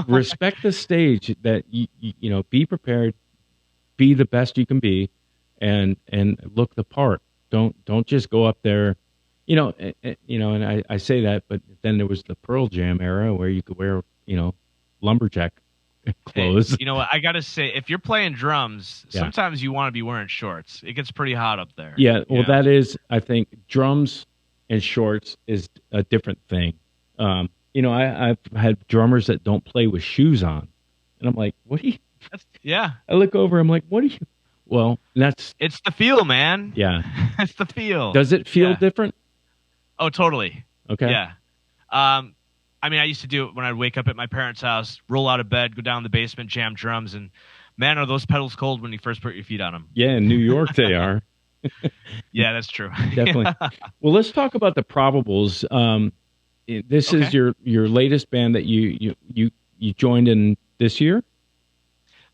Respect the stage that you be prepared, be the best you can be and look the part. Don't just go up there, and I say that, but then there was the Pearl Jam era where you could wear, lumberjack clothes. Hey, you know what? I got to say, if you're playing drums, Yeah. sometimes you want to be wearing shorts. It gets pretty hot up there. Yeah. Well, that is, I think drums and shorts is a different thing. I've had drummers that don't play with shoes on, and I'm like, what do you? Yeah. I look over, I'm like, what do you? Well, It's the feel, man. Yeah. It's the feel. Does it feel different? Oh, totally. Okay. Yeah. I used to do it when I'd wake up at my parents' house, roll out of bed, go down the basement, jam drums, and man, are those pedals cold when you first put your feet on them. Yeah, in New York they are. Yeah, that's true. Definitely. Well, let's talk about the Probables. This is your latest band that you joined in this year?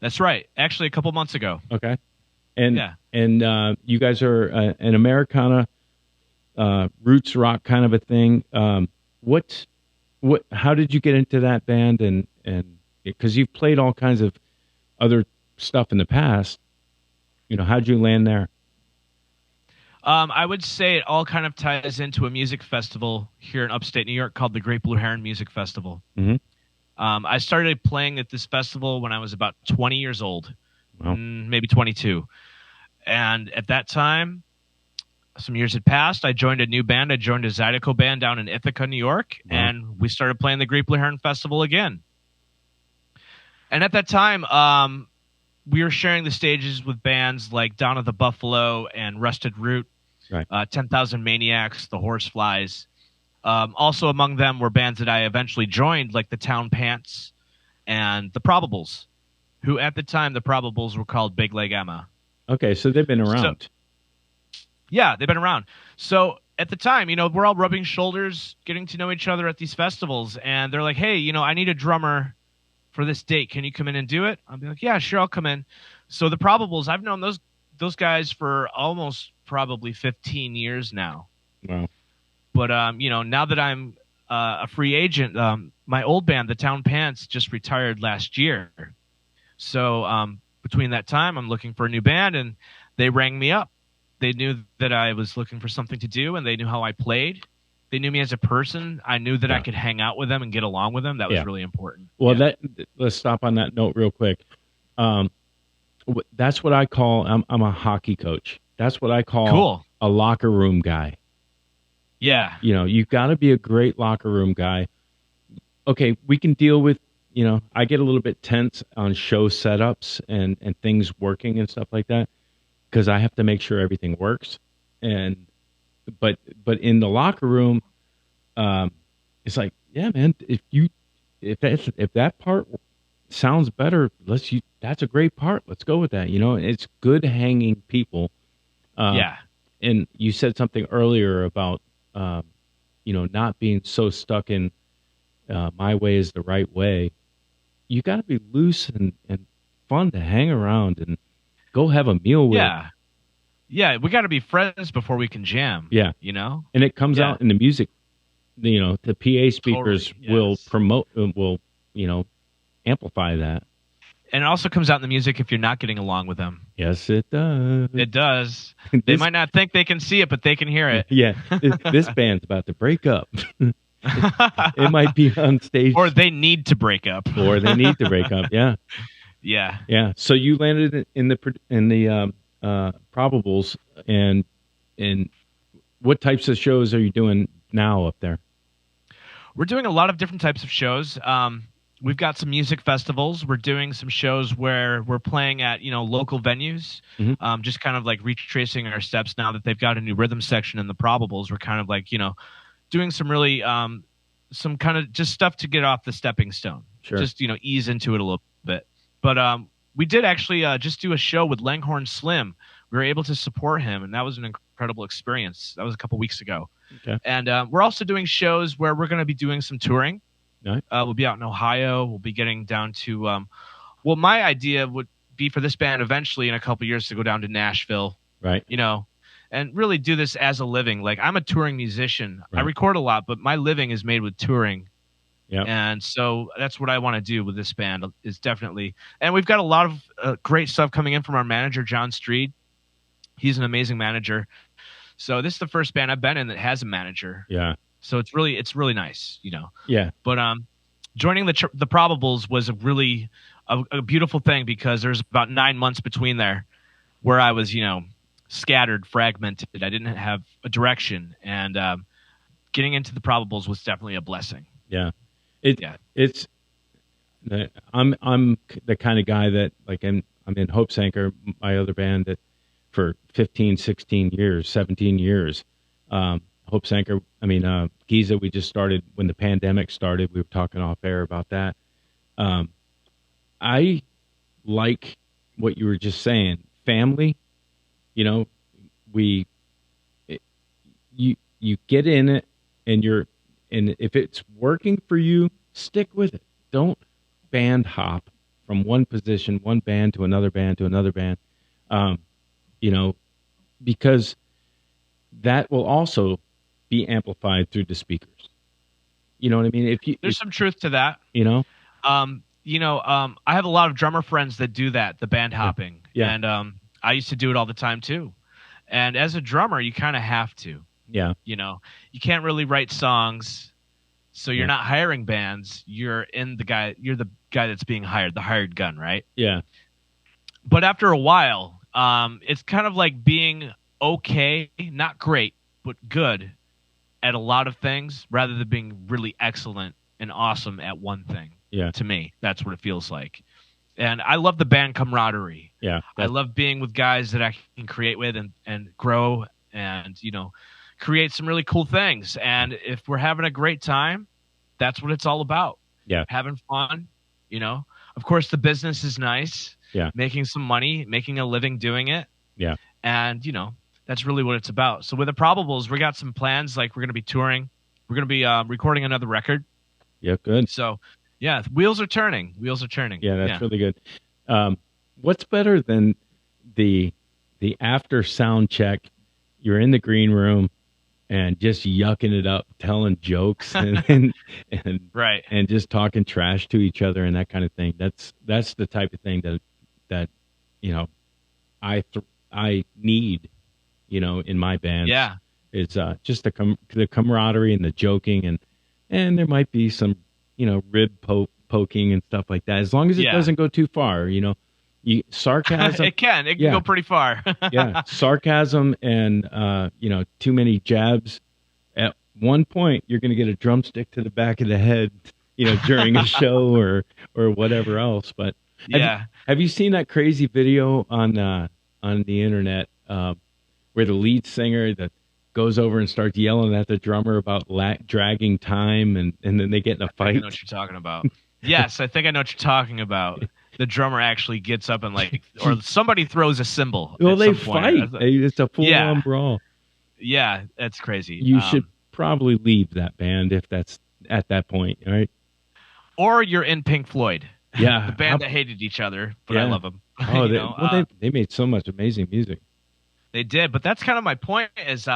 That's right. Actually, a couple months ago. Okay. And you guys are an Americana roots rock kind of a thing. How did you get into that band? And because you've played all kinds of other stuff in the past, how'd you land there? I would say it all kind of ties into a music festival here in upstate New York called the Great Blue Heron Music Festival. Mm-hmm. I started playing at this festival when I was about 20 years old, Wow. Maybe 22. And at that time, some years had passed. I joined a new band. I joined a Zydeco band down in Ithaca, New York, Wow. and we started playing the Great Blue Heron Festival again. And at that time, we were sharing the stages with bands like Down at the Buffalo and Rusted Root, Right. 10,000 Maniacs, the Horseflies. Also among them were bands that I eventually joined, like the Town Pants and the Probables, who at the time the Probables were called Big Leg Emma. Okay, so they've been around. Yeah, they've been around. So at the time, we're all rubbing shoulders, getting to know each other at these festivals, and they're like, "Hey, I need a drummer for this date. Can you come in and do it?" I'll be like, "Yeah, sure, I'll come in." So the Probables, I've known those guys for almost probably 15 years now. Wow. But now that I'm a free agent, my old band, the Town Pants, just retired last year. So between that time, I'm looking for a new band, and they rang me up. They knew that I was looking for something to do, and they knew how I played. They knew me as a person. I knew that I could hang out with them and get along with them. That was really important. Well, let's stop on that note real quick. That's what I call. I'm a hockey coach. That's what I call a locker room guy. Yeah. You've got to be a great locker room guy. Okay, we can deal with. I get a little bit tense on show setups and things working and stuff like that because I have to make sure everything works. But in the locker room, it's like, yeah, man, if that part sounds better, that's a great part. Let's go with that. It's good hanging people. And you said something earlier about, not being so stuck in my way is the right way. You got to be loose and fun to hang around and go have a meal with. Yeah, we got to be friends before we can jam. Yeah. And it comes out in the music. The PA speakers will promote, will amplify that. And it also comes out in the music if you're not getting along with them. Yes, it does. It does. They might not think they can see it, but they can hear it. Yeah. This band's about to break up. It might be on stage. Or they need to break up. Yeah. Yeah. Yeah. So you landed in the Probables, and what types of shows are you doing now up there? We're doing a lot of different types of shows. We've got some music festivals. We're doing some shows where we're playing at local venues. Mm-hmm. Just kind of like retracing our steps now that they've got a new rhythm section in the Probables. We're kind of like doing some really some kind of just stuff to get off the stepping stone. Sure. Just ease into it a little bit. But we did actually just do a show with Langhorne Slim. We were able to support him, and that was an incredible experience. That was a couple weeks ago. Okay. And we're also doing shows where we're going to be doing some touring. Nice. We'll be out in Ohio. We'll be getting down to my idea would be for this band eventually in a couple years to go down to Nashville. Right. And really do this as a living. Like, I'm a touring musician. Right. I record a lot, but my living is made with touring. Yeah. And so that's what I want to do with this band is definitely. And we've got a lot of great stuff coming in from our manager, John Street. He's an amazing manager. So this is the first band I've been in that has a manager. Yeah. So it's really nice, Yeah. But joining the Probables was a beautiful thing because there's about 9 months between there where I was, scattered, fragmented. I didn't have a direction, and getting into the Probables was definitely a blessing. Yeah. It's I'm the kind of guy that I'm in Hope's Anchor, my other band, that for 15, 16 years, 17 years. Hope's Anchor, Giza, we just started when the pandemic started. We were talking off air about that. I like what you were just saying. Family, you get in it and if it's working for you, stick with it. Don't band hop from one position, one band to another band to another band. Because that will also be amplified through the speakers. You know what I mean? There's some truth to that. I have a lot of drummer friends that do that, the band hopping. Yeah. And I used to do it all the time too. And as a drummer, you kind of have to. Yeah. You can't really write songs, so you're not hiring bands. You're the guy that's being hired, the hired gun, right? Yeah. But after a while, it's kind of like being okay, not great, but good at a lot of things rather than being really excellent and awesome at one thing. Yeah. To me, that's what it feels like. And I love the band camaraderie. Yeah. I love being with guys that I can create with and grow and, create some really cool things. And if we're having a great time, that's what it's all about. Yeah. Having fun, Of course, the business is nice. Yeah. Making some money, making a living doing it. Yeah. And, that's really what it's about. So with the Probables, we got some plans. Like, we're going to be touring. We're going to be recording another record. Yeah, good. So, yeah, wheels are turning. Yeah, that's really good. What's better than the after sound check? You're in the green room and just yucking it up, telling jokes and right, and just talking trash to each other and that kind of thing. That's the type of thing that I need, in my band. Yeah, it's just the camaraderie and the joking and there might be some rib poking and stuff like that, as long as it doesn't go too far. Sarcasm. it can go pretty far. Yeah, sarcasm and too many jabs. At one point, you're going to get a drumstick to the back of the head, during a show or whatever else. But have you seen that crazy video on the internet where the lead singer that goes over and starts yelling at the drummer about dragging time, and then they get in a fight? I know what you're talking about. Yes, I think I know what you're talking about. The drummer actually gets up and or somebody throws a cymbal. Well, they fight. It's a full-on brawl. Yeah, that's crazy. You should probably leave that band if that's at that point, all right? Or you're in Pink Floyd. Yeah. The band that hated each other, but I love them. Oh, they made so much amazing music. They did, but that's kind of my point is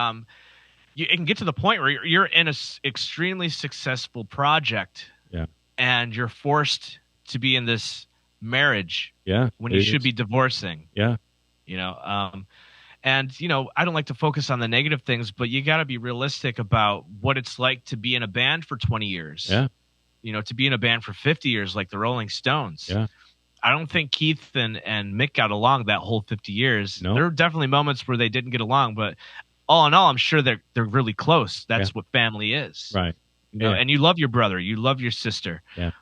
you can get to the point where you're in an extremely successful project. Yeah. And you're forced to be in this marriage when you should be divorcing. Yeah. And I don't like to focus on the negative things, but you got to be realistic about what it's like to be in a band for 20 years. Yeah. To be in a band for 50 years like the Rolling Stones. Yeah. I don't think Keith and Mick got along that whole 50 years. No. There were definitely moments where they didn't get along, but all in all, I'm sure they're really close. That's what family is. Right. And you love your brother, you love your sister. Yeah.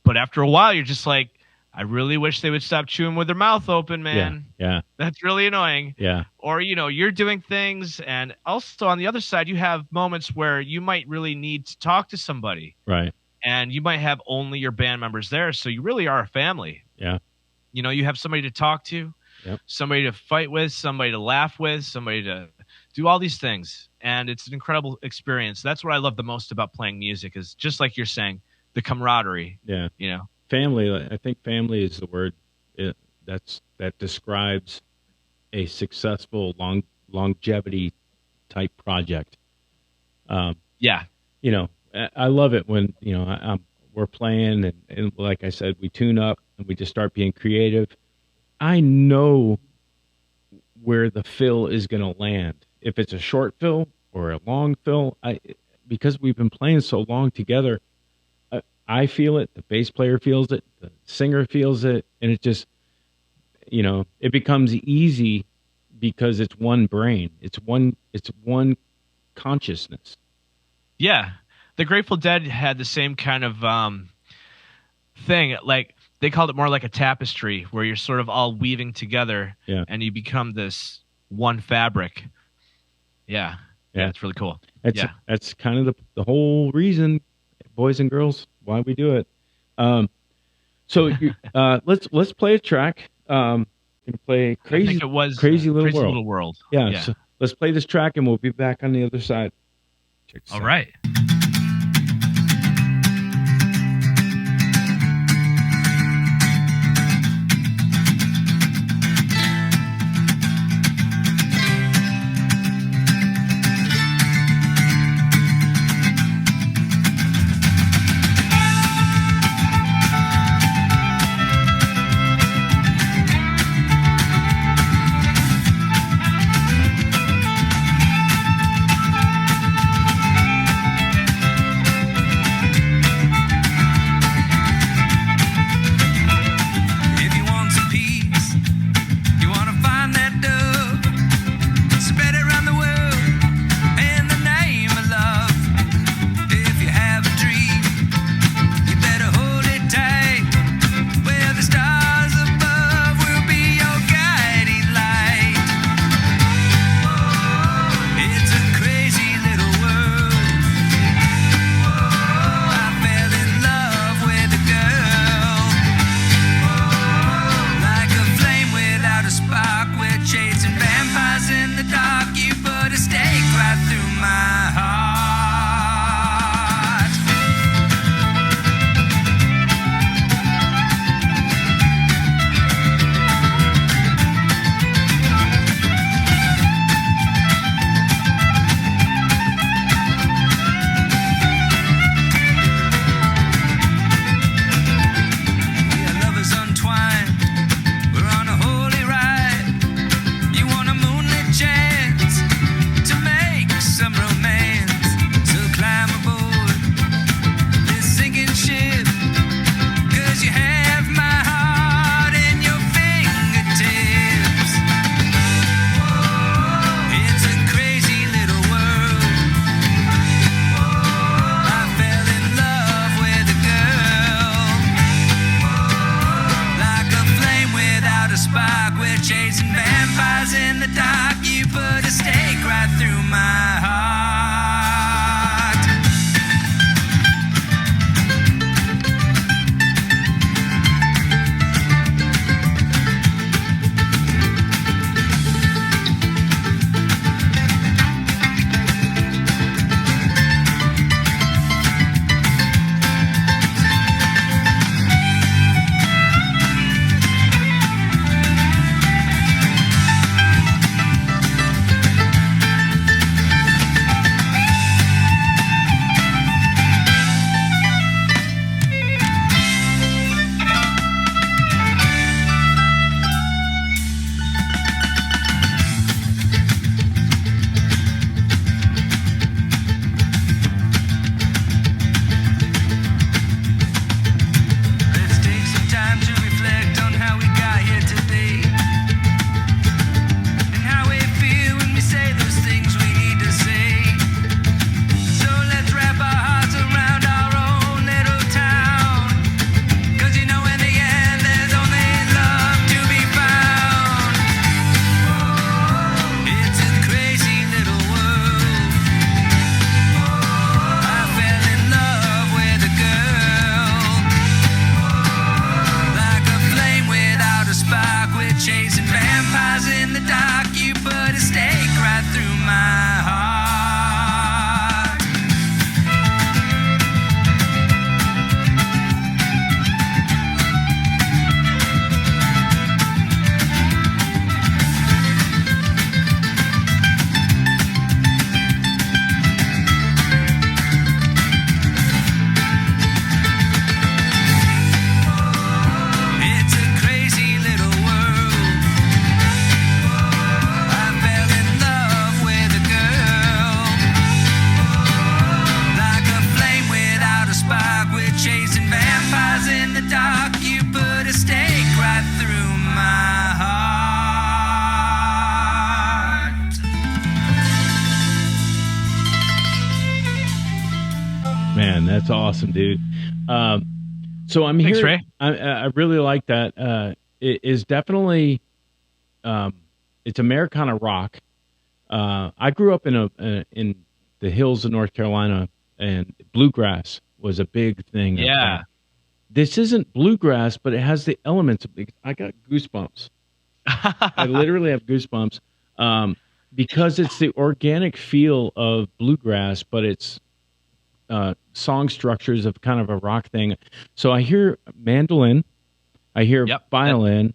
But after a while, you're just like, I really wish they would stop chewing with their mouth open, man. Yeah. That's really annoying. Yeah. Or, you're doing things. And also on the other side, you have moments where you might really need to talk to somebody. Right. And you might have only your band members there. So you really are a family. Yeah. You have somebody to talk to, somebody to fight with, somebody to laugh with, somebody to do all these things. And it's an incredible experience. That's what I love the most about playing music is just like you're saying, the camaraderie. Yeah. Family. I think family is the word that describes a successful longevity type project. I love it when, we're playing and like I said, we tune up and we just start being creative. I know where the fill is going to land. If it's a short fill or a long fill, because we've been playing so long together, I feel it, the bass player feels it, the singer feels it, and it just, it becomes easy because it's one brain. It's one consciousness. Yeah. The Grateful Dead had the same kind of thing. Like, they called it more like a tapestry where you're sort of all weaving together and you become this one fabric. Yeah. Yeah, it's really cool. That's kind of the whole reason, boys and girls, why we do it. So let's play a track. Gonna play Crazy. I think it was Crazy Little World. Yeah. So let's play this track and we'll be back on the other side. All right. Man, that's awesome, dude. So I'm Thanks, here. Ray. I really like that. It is definitely it's Americana rock. I grew up in the hills of North Carolina, and bluegrass was a big thing. up Yeah. there. This isn't bluegrass, but it has the elements of. I got goosebumps. I literally have goosebumps because it's the organic feel of bluegrass, but it's song structures of kind of a rock thing. So I hear mandolin, I hear violin,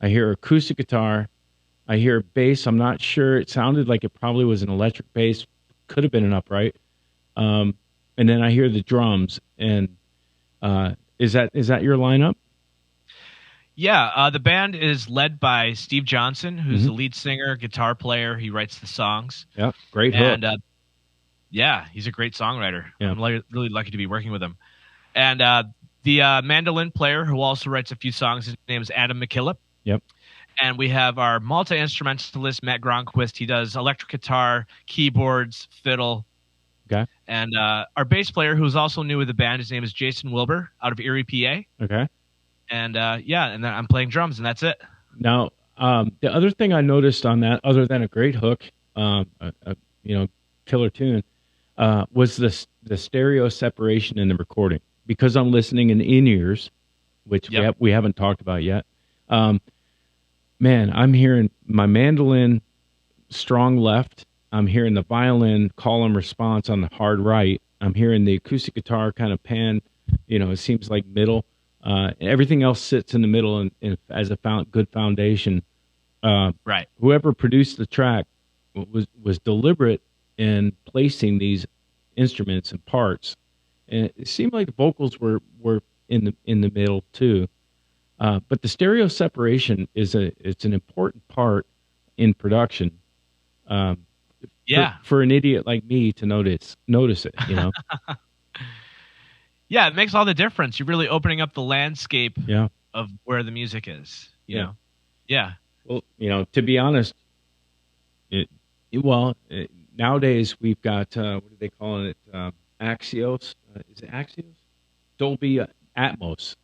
I hear acoustic guitar, I hear bass. I'm not sure. It sounded like it probably was an electric bass. Could have been an upright. And then I hear the drums. And is that your lineup? Yeah, the band is led by Steve Johnson, who's the lead singer, guitar player. He writes the songs. Yeah, great hook. And yeah, he's a great songwriter. Yeah. I'm really lucky to be working with him. And the mandolin player, who also writes a few songs, his name is Adam McKillop. Yep. And we have our multi-instrumentalist, Matt Gronquist. He does electric guitar, keyboards, fiddle. Okay. And our bass player, who's also new with the band, his name is Jason Wilbur out of Erie, PA. Okay. And and then I'm playing drums, and that's it. Now, the other thing I noticed on that, other than a great hook, killer tune, was the stereo separation in the recording. Because I'm listening in ears, which we haven't talked about yet. Man, I'm hearing my mandolin strong left. I'm hearing the violin call and response on the hard right. I'm hearing the acoustic guitar kind of pan. It seems like middle. Everything else sits in the middle and as a good foundation. Right. Whoever produced the track was deliberate in placing these instruments and parts, and it seemed like the vocals were in the middle too. But the stereo separation it's an important part in production. For an idiot like me to notice it. Yeah, it makes all the difference. You're really opening up the landscape of where the music is. You know? Yeah. Well, to be honest, nowadays we've got what do they call it? Axios. Is it Axios? Dolby Atmos.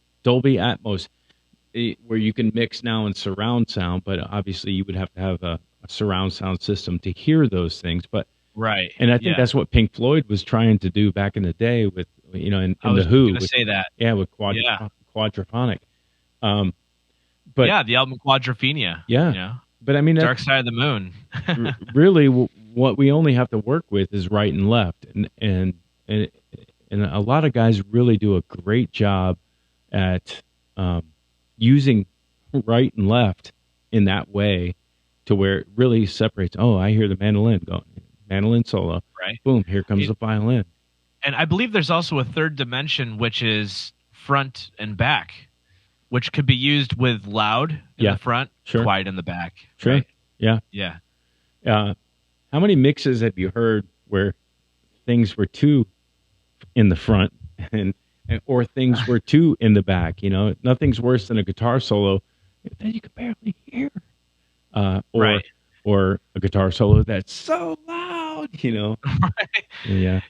Where you can mix now in surround sound, but obviously you would have to have a surround sound system to hear those things. But right, and I think that's what Pink Floyd was trying to do back in the day with in the Who. Say that. Yeah, with quadraphonic. But the album Quadrophenia. Yeah. But I mean, Dark Side of the Moon. Really, what we only have to work with is right and left, and a lot of guys really do a great job at using right and left in that way to where it really separates. Oh, I hear the mandolin going, mandolin solo. Right. Boom, here comes the violin. And I believe there's also a third dimension, which is front and back, which could be used with loud in the front, quiet in the back. Sure. Right? Yeah. Yeah. How many mixes have you heard where things were too in the front or things were too in the back? Nothing's worse than a guitar solo that you could barely hear. Or a guitar solo that's so loud, Right.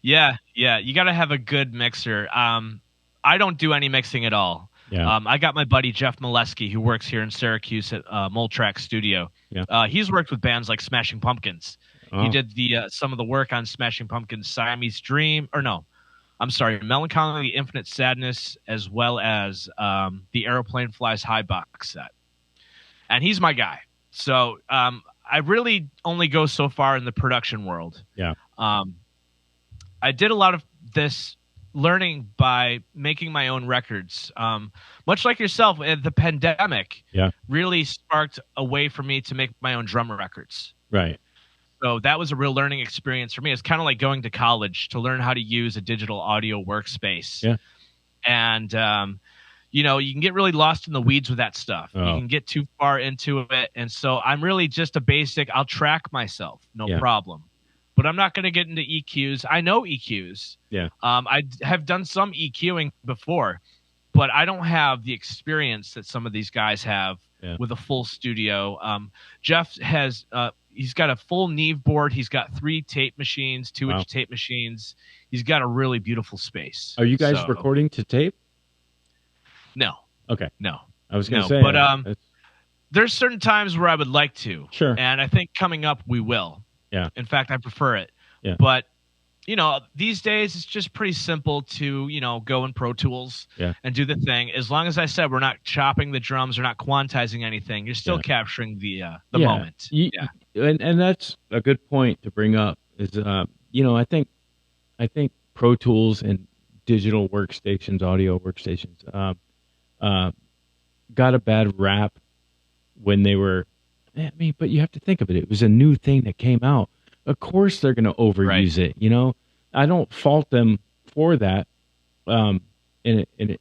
Yeah. Yeah. You got to have a good mixer. I don't do any mixing at all. Yeah. I got my buddy Jeff Molesky, who works here in Syracuse at Moletrack Studio. Yeah. He's worked with bands like Smashing Pumpkins. He did some of the work on Smashing Pumpkins' Siamese Dream, Melancholy, Infinite Sadness, as well as the Aeroplane Flies High box set. And he's my guy. So I really only go so far in the production world. Yeah. I did a lot of this learning by making my own records. Much like yourself, the pandemic really sparked a way for me to make my own drum records. Right. So that was a real learning experience for me. It's kind of like going to college to learn how to use a digital audio workspace. Yeah. And, you can get really lost in the weeds with that stuff. You can get too far into it. And so I'm really just a basic, I'll track myself, no problem. But I'm not going to get into EQs. I know EQs. Yeah. I have done some EQing before, but I don't have the experience that some of these guys have with a full studio. Jeff has he's got a full Neve board. He's got 3 tape machines, 2-inch tape machines. He's got a really beautiful space. Are you guys recording to tape? No. Okay. No. I was going to say. But there's certain times where I would like to. Sure. And I think coming up we will. Yeah. In fact, I prefer it. Yeah. But these days it's just pretty simple to, go in Pro Tools and do the thing. As long as I said we're not chopping the drums, we're not quantizing anything, you're still capturing the moment. And that's a good point to bring up is, I think Pro Tools and digital workstations, audio workstations, got a bad rap when they were, but you have to think of it. It was a new thing that came out. Of course they're going to overuse it. I don't fault them for that. And it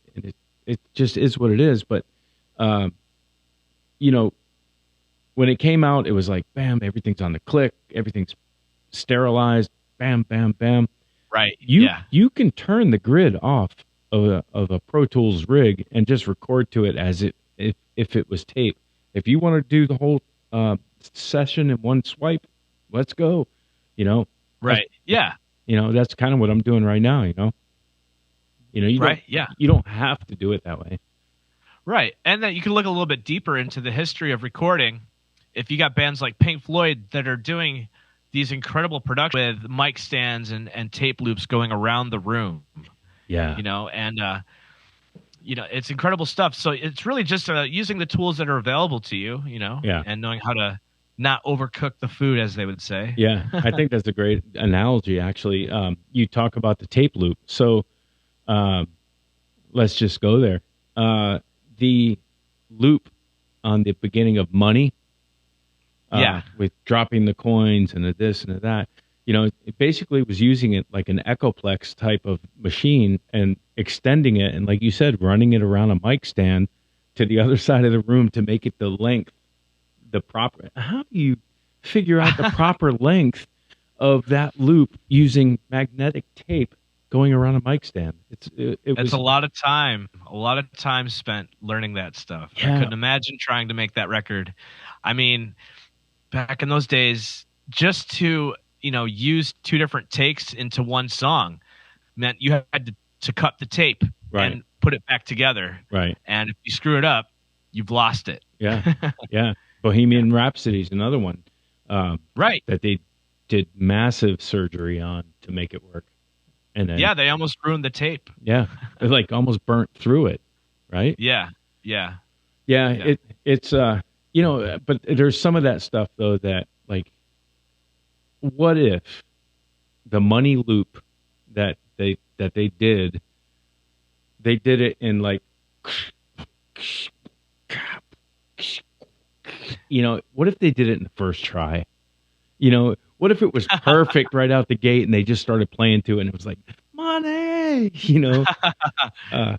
just is what it is. But, when it came out, it was like, bam, everything's on the click. Everything's sterilized. Bam, bam, bam. Right. You can turn the grid off of a Pro Tools rig and just record to it as if it was tape. If you want to do the whole session in one swipe, let's go. Right. Yeah. That's kind of what I'm doing right now. You don't have to do it that way. Right. And then you can look a little bit deeper into the history of recording. If you got bands like Pink Floyd that are doing these incredible productions with mic stands and tape loops going around the room. Yeah. It's incredible stuff. So it's really just using the tools that are available to you, and knowing how to not overcook the food, as they would say. Yeah, I think that's a great analogy, actually. You talk about the tape loop. So let's just go there. The loop on the beginning of Money, with dropping the coins and the this and the that, it basically was using it like an Echoplex type of machine and extending it. And like you said, running it around a mic stand to the other side of the room to make it the length, how do you figure out the proper length of that loop using magnetic tape going around a mic stand? It's a lot of time spent learning that stuff. Yeah. I couldn't imagine trying to make that record. I mean, back in those days, just to use 2 different takes into one song meant you had to cut the tape and put it back together. Right. And if you screw it up, you've lost it. Yeah. Yeah. Bohemian Rhapsody is another one. That they did massive surgery on to make it work. And then, they almost ruined the tape. Yeah. It like almost burnt through it. Right. Yeah. It's but there's some of that stuff though that like, what if the Money loop that they did it in like, what if they did it in the first try? What if it was perfect right out the gate and they just started playing to it and it was like, money,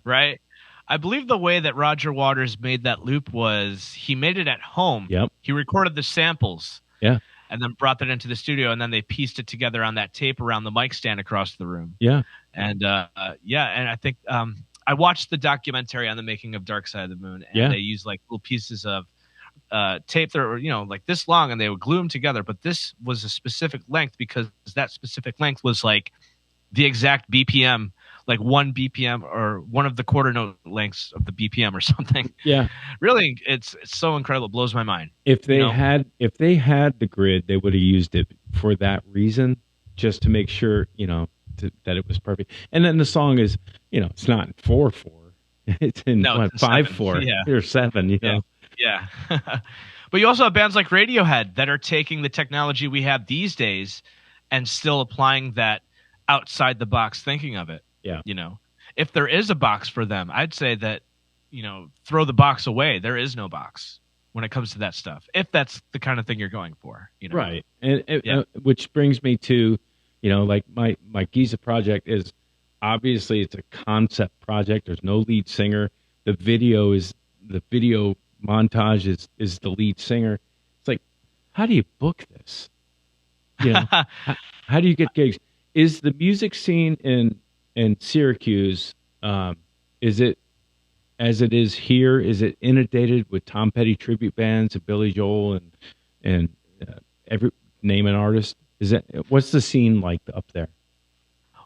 Right. I believe the way that Roger Waters made that loop was he made it at home. Yep. He recorded the samples. Yeah. And then brought that into the studio, and then they pieced it together on that tape around the mic stand across the room. Yeah. And and I think I watched the documentary on the making of Dark Side of the Moon, and they used like little pieces of tape that were, like this long, and they would glue them together. But this was a specific length because that specific length was like the exact BPM, like 1 BPM or one of the quarter note lengths of the BPM or something. Yeah. Really, it's so incredible. It blows my mind. If they had the grid, they would have used it for that reason, just to make sure, that it was perfect. And then the song is, it's not in 4/4. It's in 5/4 or 7, Yeah. But you also have bands like Radiohead that are taking the technology we have these days and still applying that outside the box thinking of it. Yeah. If there is a box for them, I'd say that, throw the box away. There is no box when it comes to that stuff, if that's the kind of thing you're going for. Right. And which brings me to, like my Giza project is obviously it's a concept project. There's no lead singer. The video montage is the lead singer. It's like, how do you book this? How do you get gigs? Is the music scene in Syracuse, is it as it is here? Is it inundated with Tom Petty tribute bands and Billy Joel and every name an artist. What's the scene like up there?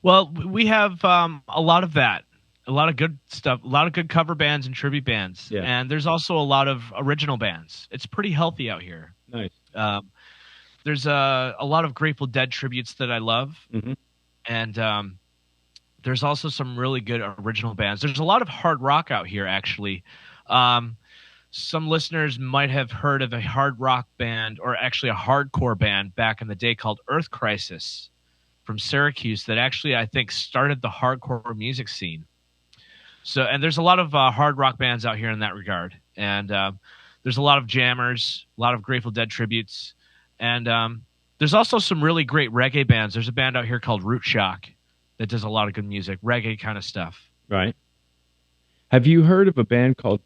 Well, we have a lot of that, a lot of good stuff, a lot of good cover bands and tribute bands, Yeah. and there's also a lot of original bands. It's pretty healthy out here. Nice. There's a lot of Grateful Dead tributes that I love, Mm-hmm. and there's also some really good original bands. There's a lot of hard rock out here, actually. Some listeners might have heard of a hard rock band, or actually a hardcore band back in the day called Earth Crisis from Syracuse that actually, I think, started the hardcore music scene. So, and there's a lot of hard rock bands out here in that regard. And there's a lot of jammers, a lot of Grateful Dead tributes. And there's also some really great reggae bands. There's a band out here called Root Shock that does a lot of good music, reggae kind of stuff. Right. Have you heard of a band called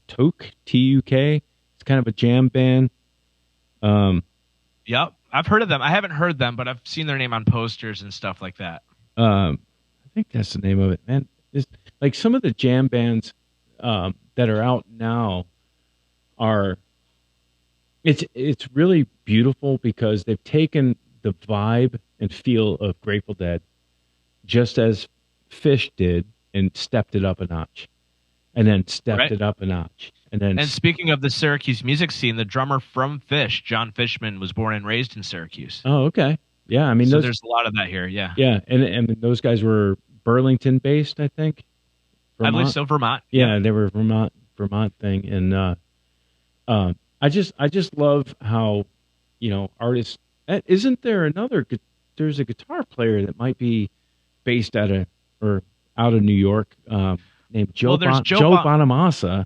Tuk? T-U-K? It's kind of a jam band. Yep, I've heard of them. I haven't heard them, but I've seen their name on posters and stuff like that. I think that's the name of it, man. It's, like some of the jam bands that are out now are. It's really beautiful because they've taken the vibe and feel of Grateful Dead, just as Fish did, and stepped it up a notch, and then stepped it up a notch, and then. And speaking of the Syracuse music scene, the drummer from Fish, John Fishman, was born and raised in Syracuse. Oh, okay, yeah. I mean, so there's a lot of that here. Yeah, yeah, and those guys were Burlington based, I think. Vermont? I believe so, Vermont. Yeah, they were Vermont thing, and I just love how, artists. Isn't there there's a guitar player that might be based out of New York, named Joe Bonamassa.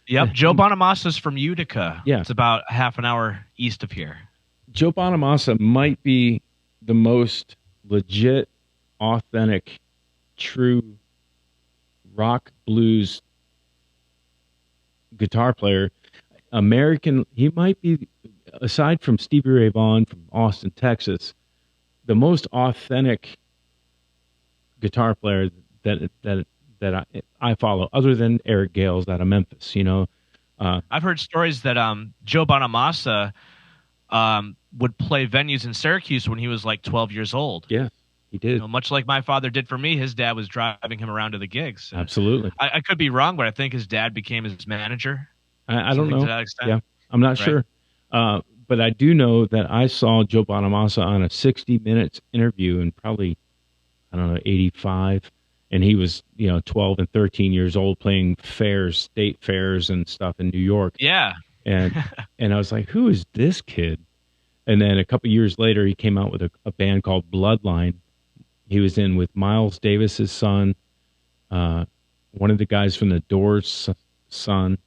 Yep, Joe Bonamassa's from Utica. Yeah. It's about half an hour east of here. Joe Bonamassa might be the most legit, authentic, true rock blues guitar player. American, he might be, aside from Stevie Ray Vaughan from Austin, Texas, the most authentic guitar player that I follow, other than Eric Gales out of Memphis. I've heard stories that Joe Bonamassa would play venues in Syracuse when he was like 12 years old. Yeah, he did. Much like my father did for me, his dad was driving him around to the gigs. Absolutely. I could be wrong, but I think his dad became his manager. I don't know. To that extent. Yeah, I'm not sure. But I do know that I saw Joe Bonamassa on a 60 Minutes interview in probably, I don't know, 85. And he was, 12 and 13 years old playing fairs, state fairs and stuff in New York. Yeah. And I was like, who is this kid? And then a couple years later, he came out with a band called Bloodline. He was in with Miles Davis's son, one of the guys from the Doors' son.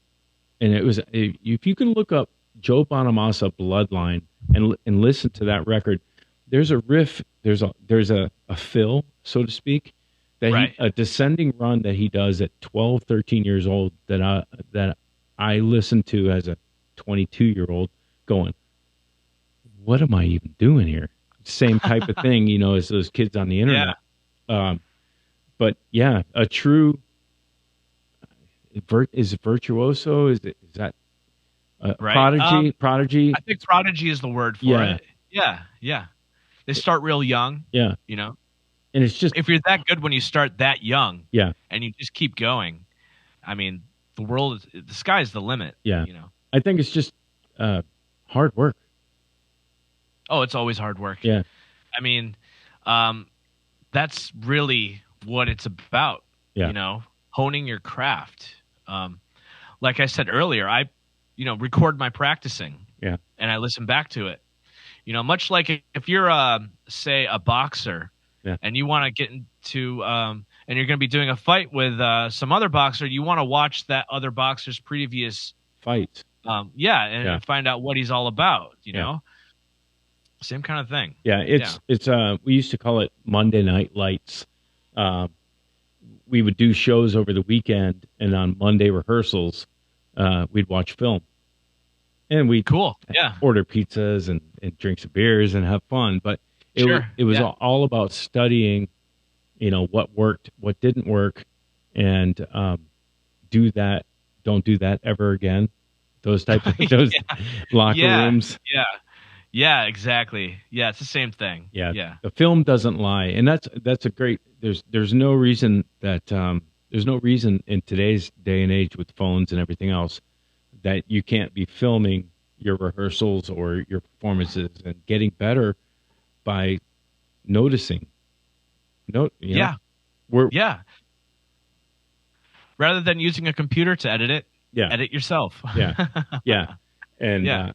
And it was, if you can look up Joe Bonamassa Bloodline and listen to that record, there's a riff, there's a fill, so to speak, that a descending run that he does at 12, 13 years old that I listened to as a 22-year-old going, what am I even doing here? Same type of thing, as those kids on the internet. Yeah. But yeah, a true, is it virtuoso? Is that prodigy? Prodigy. I think prodigy is the word for it. Yeah. They start real young. Yeah. And it's just, if you're that good when you start that young, yeah, and you just keep going, I mean, the sky's the limit. Yeah. I think it's just hard work. Oh, it's always hard work. Yeah. I mean, that's really what it's about. Yeah. Honing your craft. Like I said earlier, I record my practicing. Yeah. And I listen back to it. Much like if you're say a boxer, yeah, and you want to get into and you're going to be doing a fight with some other boxer, you want to watch that other boxer's previous fight. And find out what he's all about, know. Same kind of thing. Yeah, it's we used to call it Monday Night Lights. We would do shows over the weekend, and on Monday rehearsals, we'd watch film. And we'd order pizzas and drink some beers and have fun. But it was all about studying, what worked, what didn't work, and don't do that ever again. Those types of locker rooms. Yeah, exactly. Yeah, it's the same thing. Yeah, Yeah. the film doesn't lie, and that's a great. There's no reason that there's no reason in today's day and age with phones and everything else that you can't be filming your rehearsals or your performances and getting better by noticing. Yeah. We're Yeah. Rather than using a computer to edit it, yeah, edit yourself. yeah, yeah, and Yeah.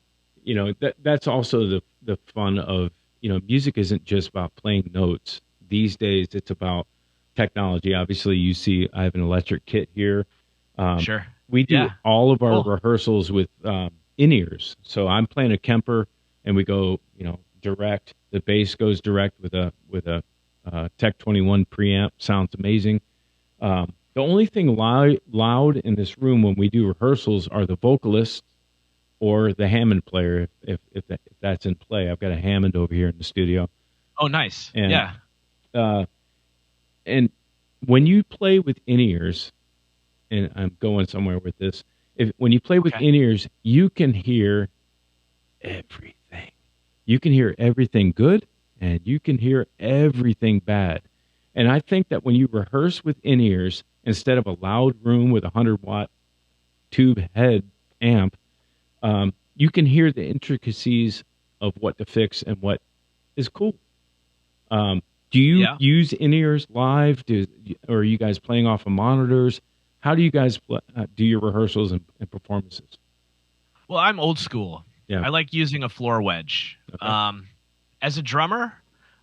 that's also the fun of music isn't just about playing notes. These days, it's about technology. Obviously, you see, I have an electric kit here. Sure. We do Yeah. all of our Cool. rehearsals with in ears. So I'm playing a Kemper, and we go, direct. The bass goes direct with a Tech 21 preamp. Sounds amazing. The only thing loud in this room when we do rehearsals are the vocalists or the Hammond player, if that's in play. I've got a Hammond over here in the studio, Oh, nice. and Yeah. uh, and when you play with in ears, and I'm going somewhere with this. When you play with Okay. in ears, you can hear everything. You can hear everything good, and you can hear everything bad. And I think that when you rehearse with in ears, instead of a loud room with a 100-watt tube head amp, you can hear the intricacies of what to fix and what is cool. Do you Yeah. use in ears live? Or are you guys playing off of monitors? How do you guys do your rehearsals and performances? Well, I'm old school. Yeah. I like using a floor wedge. Okay. As a drummer,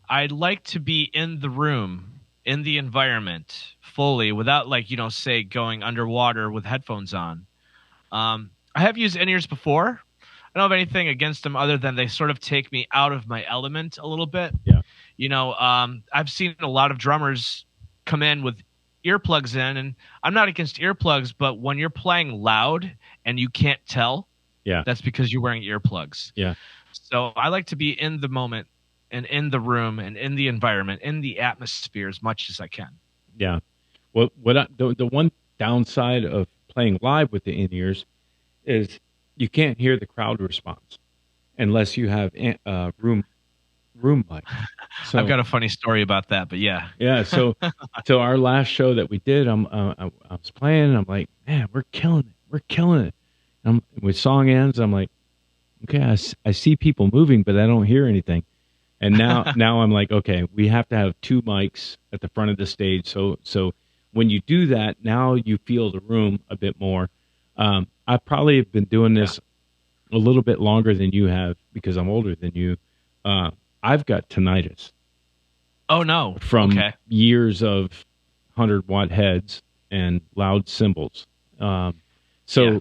I like to be in the room, in the environment fully without say going underwater with headphones on. I have used in-ears before. I don't have anything against them other than they sort of take me out of my element a little bit. Yeah. I've seen a lot of drummers come in with earplugs in, and I'm not against earplugs, but when you're playing loud and you can't tell, Yeah. that's because you're wearing earplugs. Yeah. So I like to be in the moment and in the room and in the environment, in the atmosphere as much as I can. Yeah. The one downside of playing live with the in-ears is you can't hear the crowd response unless you have room mic. So I've got a funny story about that, but yeah. yeah, so our last show that we did, I was playing, and I'm like, man, we're killing it. We're killing it. With song ends, I'm like, okay, I see people moving, but I don't hear anything. And now I'm like, okay, we have to have two mics at the front of the stage. So when you do that, now you feel the room a bit more. I probably have been doing this a little bit longer than you have because I'm older than you. I've got tinnitus Oh no. from Okay. years of 100-watt heads and loud cymbals. So Yeah.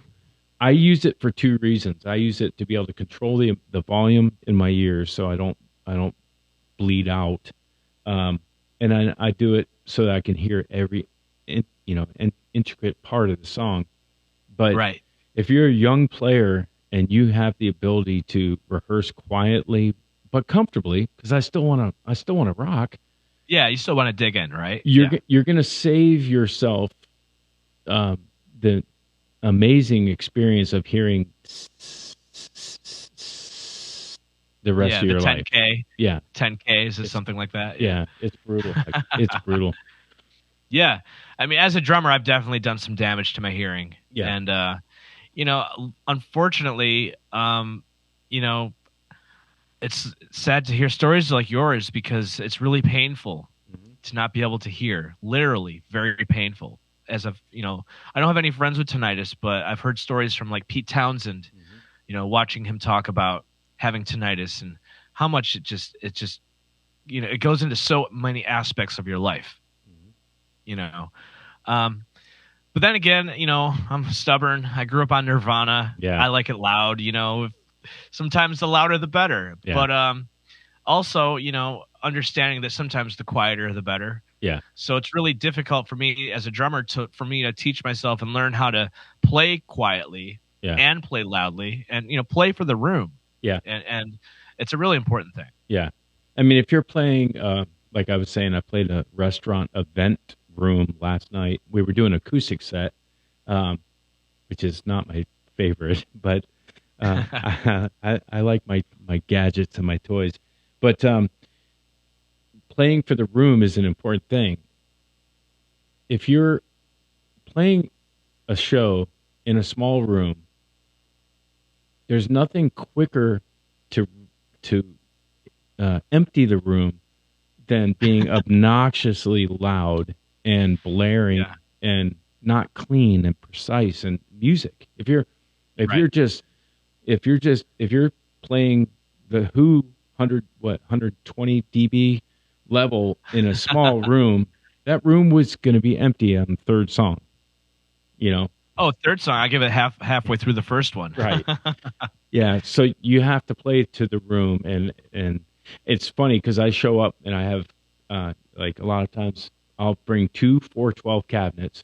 I use it for two reasons. I use it to be able to control the volume in my ears so I don't bleed out. And I do it so that I can hear every an intricate part of the song. But Right. if you're a young player and you have the ability to rehearse quietly but comfortably, because I still want to rock, Yeah, you still want to dig in, right? you're Yeah. you're going to save yourself the amazing experience of hearing the rest Yeah, of the your life. 10K, Yeah, 10Ks or something like that. yeah, it's brutal. Like, it's brutal. Yeah. I mean, as a drummer, I've definitely done some damage to my hearing. Yeah. And, unfortunately, it's sad to hear stories like yours because it's really painful to not be able to hear. Literally, very painful. As of, I don't have any friends with tinnitus, but I've heard stories from like Pete Townsend, watching him talk about having tinnitus and how much it just, it goes into so many aspects of your life. But then again, I'm stubborn. I grew up on Nirvana. Yeah. I like it loud, sometimes the louder the better. Yeah. But also, understanding that sometimes the quieter the better. Yeah. So it's really difficult for me as a drummer for me to teach myself and learn how to play quietly Yeah. and play loudly and play for the room. Yeah. And it's a really important thing. Yeah. I mean, if you're playing, like I was saying, I played a restaurant event room last night. We were doing an acoustic set, which is not my favorite, but I like my gadgets and my toys, but playing for the room is an important thing. If you're playing a show in a small room, there's nothing quicker to empty the room than being obnoxiously loud and blaring and not clean and precise and music. If you're playing the Who 120 dB level in a small room, that room was going to be empty on the third song. You know. Oh, third song. I give it halfway through the first one. Right. Yeah. So you have to play to the room, and it's funny because I show up and I have like a lot of times I'll bring 2 412 cabinets,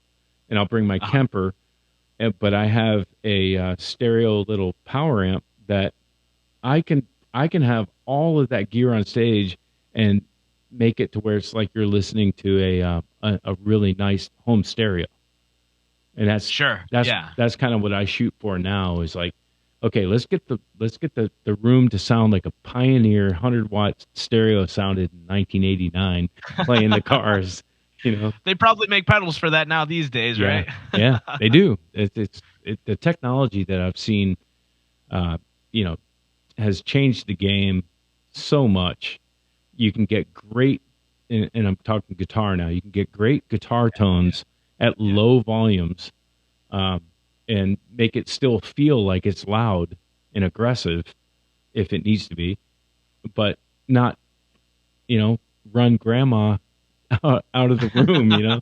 and I'll bring my Kemper, but I have a stereo little power amp that I can have all of that gear on stage and make it to where it's like you're listening to a really nice home stereo. And that's kind of what I shoot for now is like, okay, let's get the room to sound like a Pioneer 100-watt stereo sounded in 1989 playing the Cars, you know. They probably make pedals for that now these days, right? Yeah, they do. It's the technology that I've seen, you know, has changed the game so much. You can get great, and I'm talking guitar now. You can get great guitar tones at low volumes, and make it still feel like it's loud and aggressive if it needs to be, but not, you know, run grandma out of the room, you know?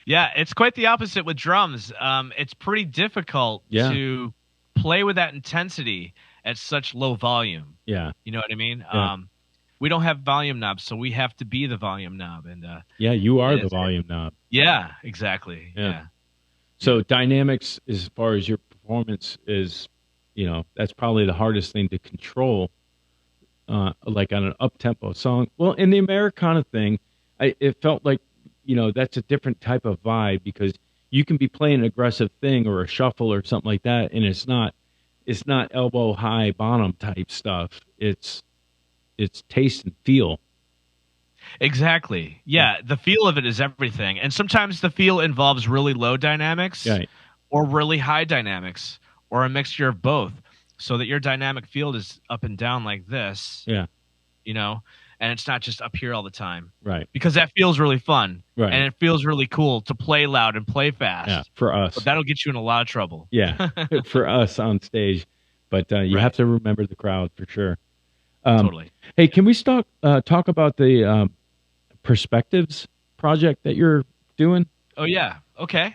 Yeah, it's quite the opposite with drums. It's pretty difficult to play with that intensity at such low volume. Yeah. You know what I mean? Yeah. We don't have volume knobs, so we have to be the volume knob. And you are the volume knob. Yeah, exactly. Yeah. So dynamics, as far as your performance is, you know, that's probably the hardest thing to control, like on an up-tempo song. Well, in the Americana thing, it felt like, you know, that's a different type of vibe because you can be playing an aggressive thing or a shuffle or something like that, and it's not elbow high bottom type stuff. It's taste and feel. Exactly. Yeah, the feel of it is everything. And sometimes the feel involves really low dynamics or really high dynamics or a mixture of both so that your dynamic field is up and down like this. Yeah. You know, and it's not just up here all the time. Right. Because that feels really fun. Right. And it feels really cool to play loud and play fast. Yeah, for us. But that'll get you in a lot of trouble. Yeah, for us on stage. But you have to remember the crowd for sure. Totally. Hey, can we talk about the Perspectives project that you're doing? Oh, yeah. Okay.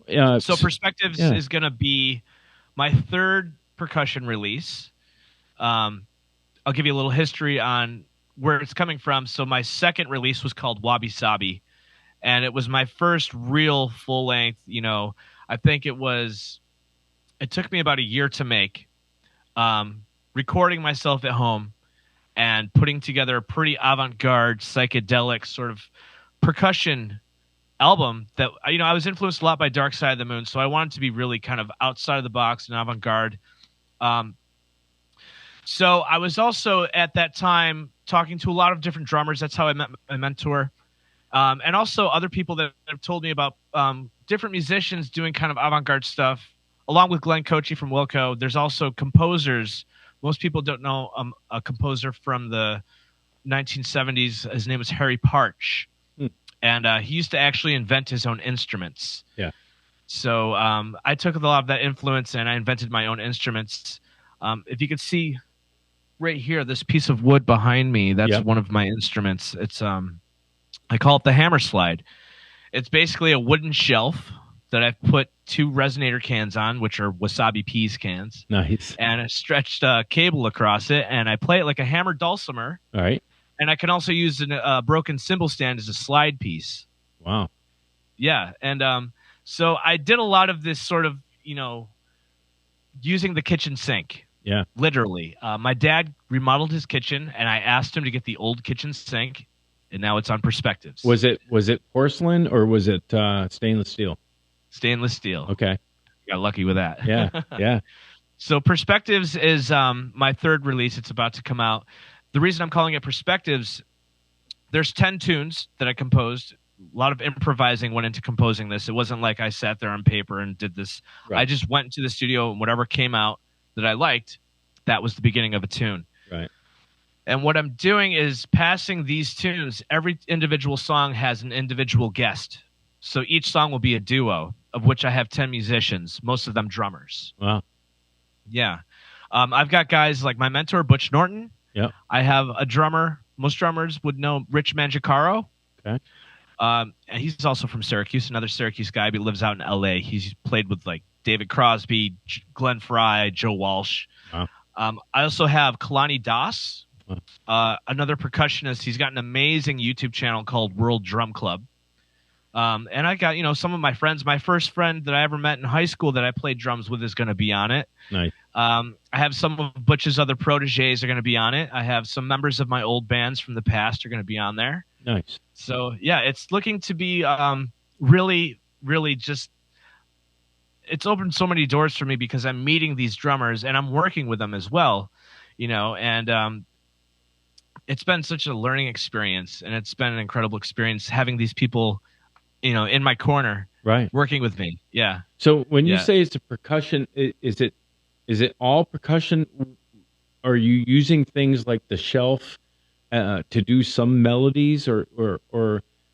So Perspectives is going to be my third percussion release. I'll give you a little history on where it's coming from. So my second release was called Wabi Sabi, and it was my first real full-length, you know, I think it took me about a year to make, recording myself at home and putting together a pretty avant-garde, psychedelic sort of percussion album that, you know, I was influenced a lot by Dark Side of the Moon, so I wanted to be really kind of outside of the box and avant-garde. So I was also at that time talking to a lot of different drummers. That's how I met my mentor. And also other people that have told me about different musicians doing kind of avant-garde stuff, along with Glenn Cochi from Wilco. There's also composers. Most people don't know a composer from the 1970s. His name was Harry Parch. And he used to actually invent his own instruments. Yeah. So I took a lot of that influence and I invented my own instruments. If you could see right here, this piece of wood behind me, that's one of my instruments. It's I call it the hammer slide. It's basically a wooden shelf that I've put 2 resonator cans on, which are Wasabi Peas cans. Nice. And a stretched cable across it, and I play it like a hammered dulcimer. All right. And I can also use a broken cymbal stand as a slide piece. Wow. Yeah, and so I did a lot of this sort of, you know, using the kitchen sink. Yeah. Literally. My dad remodeled his kitchen, and I asked him to get the old kitchen sink, and now it's on Perspectives. Was it porcelain or was it stainless steel? Stainless steel. Okay. Got lucky with that. Yeah. So Perspectives is my third release. It's about to come out. The reason I'm calling it Perspectives, there's 10 tunes that I composed. A lot of improvising went into composing this. It wasn't like I sat there on paper and did this. Right. I just went into the studio and whatever came out that I liked, that was the beginning of a tune. Right. And what I'm doing is passing these tunes. Every individual song has an individual guest. So each song will be a duo, of which I have 10 musicians, most of them drummers. Wow. Yeah. I've got guys like my mentor, Butch Norton. Yep. I have a drummer. Most drummers would know Rich Manjicaro. Okay. And he's also from Syracuse, another Syracuse guy, but he lives out in L.A. He's played with like David Crosby, Glenn Fry, Joe Walsh. Wow. I also have Kalani Das, another percussionist. He's got an amazing YouTube channel called World Drum Club. And I got, some of my friends. My first friend that I ever met in high school that I played drums with is going to be on it. Nice. I have some of Butch's other proteges are going to be on it. I have some members of my old bands from the past are going to be on there. Nice. So, yeah, it's looking to be really, really just – it's opened so many doors for me because I'm meeting these drummers and I'm working with them as well, and it's been such a learning experience, and it's been an incredible experience having these people, in my corner, right, working with me. Yeah. So when you say it's a percussion, is it all percussion? Are you using things like the shelf to do some melodies, or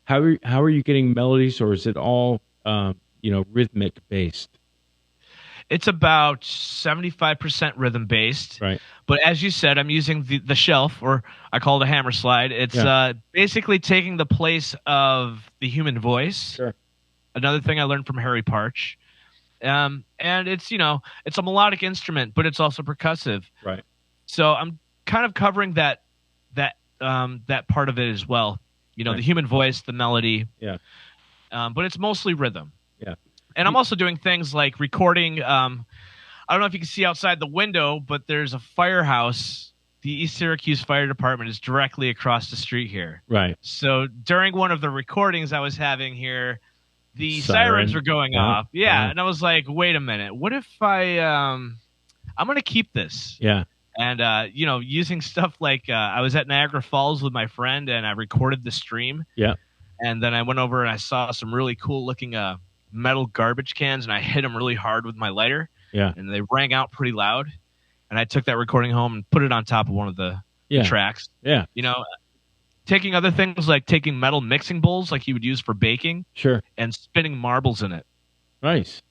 how are you getting melodies, or is it all rhythmic based? It's about 75% rhythm based. Right. But as you said, I'm using the shelf, or I call it a hammer slide. It's basically taking the place of the human voice. Sure. Another thing I learned from Harry Parch. And it's, it's a melodic instrument, but it's also percussive. Right. So I'm kind of covering that part of it as well. Right. The human voice, the melody. Yeah. But it's mostly rhythm. Yeah. And I'm also doing things like recording. I don't know if you can see outside the window, but there's a firehouse. The East Syracuse Fire Department is directly across the street here. Right. So during one of the recordings I was having here, the sirens were going off. Yeah. And I was like, wait a minute. What if I'm going to keep this? Yeah. And, using stuff like I was at Niagara Falls with my friend and I recorded the stream. Yeah. And then I went over and I saw some really cool looking metal garbage cans, and I hit them really hard with my lighter. Yeah. And they rang out pretty loud. And I took that recording home and put it on top of one of the tracks. Yeah. Taking other things like taking metal mixing bowls like you would use for baking. Sure. And spinning marbles in it. Nice.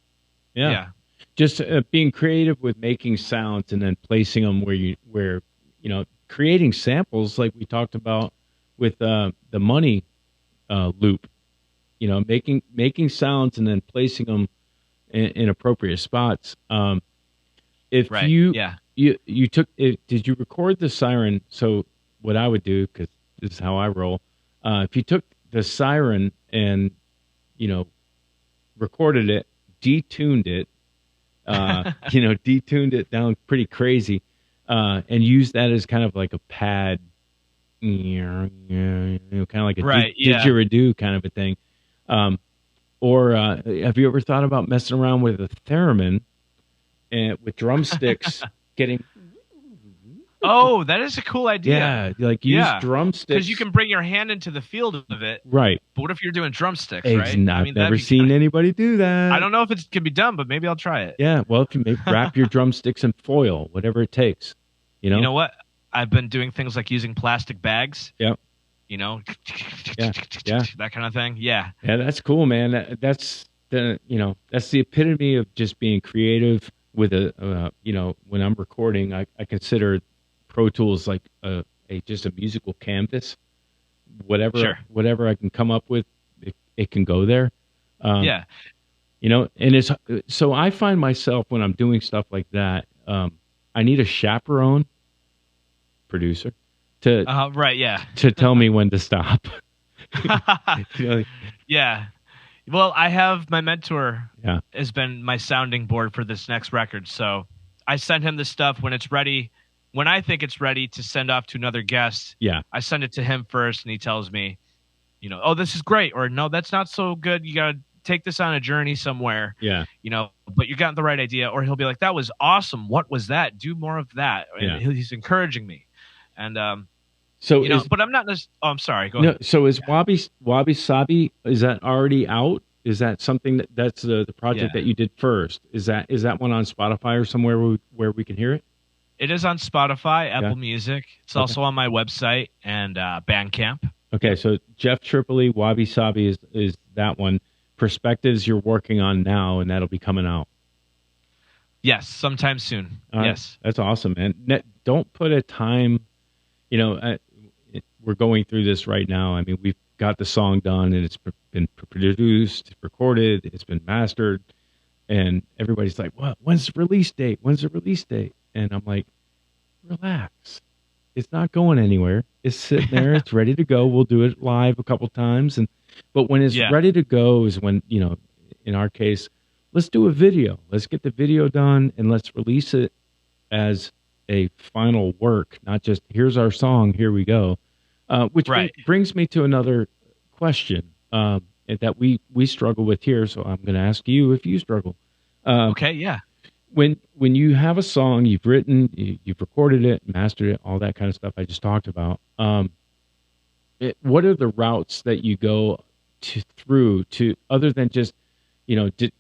Yeah. Just being creative with making sounds and then placing them where creating samples like we talked about with the money loop. Making sounds and then placing them in appropriate spots. Did you record the siren? So what I would do, because this is how I roll, if you took the siren and recorded it, detuned it, detuned it down pretty crazy, and used that as kind of like a pad, kind of like a didgeridoo kind of a thing. Or have you ever thought about messing around with a theremin and with drumsticks getting? Oh, that is a cool idea. Yeah, like use drumsticks because you can bring your hand into the field of it. Right. But what if you're doing drumsticks? Right. I've never seen anybody do that. I don't know if it can be done, but maybe I'll try it. Yeah. Well, if you maybe wrap your drumsticks in foil, whatever it takes. You know what? I've been doing things like using plastic bags. Yep. That kind of thing. Yeah. Yeah, that's cool, man. That's the epitome of just being creative with when I'm recording, I consider Pro Tools like just a musical canvas. Whatever I can come up with, it can go there. And it's so I find myself when I'm doing stuff like that, I need a chaperone producer to to tell me when to stop. Yeah. Well, I have my mentor has been my sounding board for this next record. So I send him the stuff when it's ready. When I think it's ready to send off to another guest, I send it to him first, and he tells me, oh, this is great, or no, that's not so good. You got to take this on a journey somewhere. Yeah. But you got the right idea. Or he'll be like, that was awesome. What was that? Do more of that. And he's encouraging me. And, but I'm not. I'm sorry. Go ahead. So is Wabi Sabi? Is that already out? Is that something that's the project that you did first? Is that one on Spotify or somewhere where we can hear it? It is on Spotify, Apple Music. It's also on my website and Bandcamp. Okay, so Jeff Tripoli, Wabi Sabi is that one. Perspectives you're working on now, and that'll be coming out. Yes, sometime soon. Yes, that's awesome, man. Don't put a time. We're going through this right now. I mean, we've got the song done, and it's been produced, recorded, it's been mastered, and everybody's like, "What? When's the release date? When's the release date?" And I'm like, "Relax. It's not going anywhere. It's sitting there. It's ready to go. We'll do it live a couple times, but when it's ready to go is when in our case, let's do a video. Let's get the video done, and let's release it as a final work, not just here's our song, here we go." Which brings me to another question that we struggle with here. So I'm going to ask you if you struggle. Okay, yeah. When you have a song you've written, you've recorded it, mastered it, all that kind of stuff I just talked about. What are the routes that you go through to other than just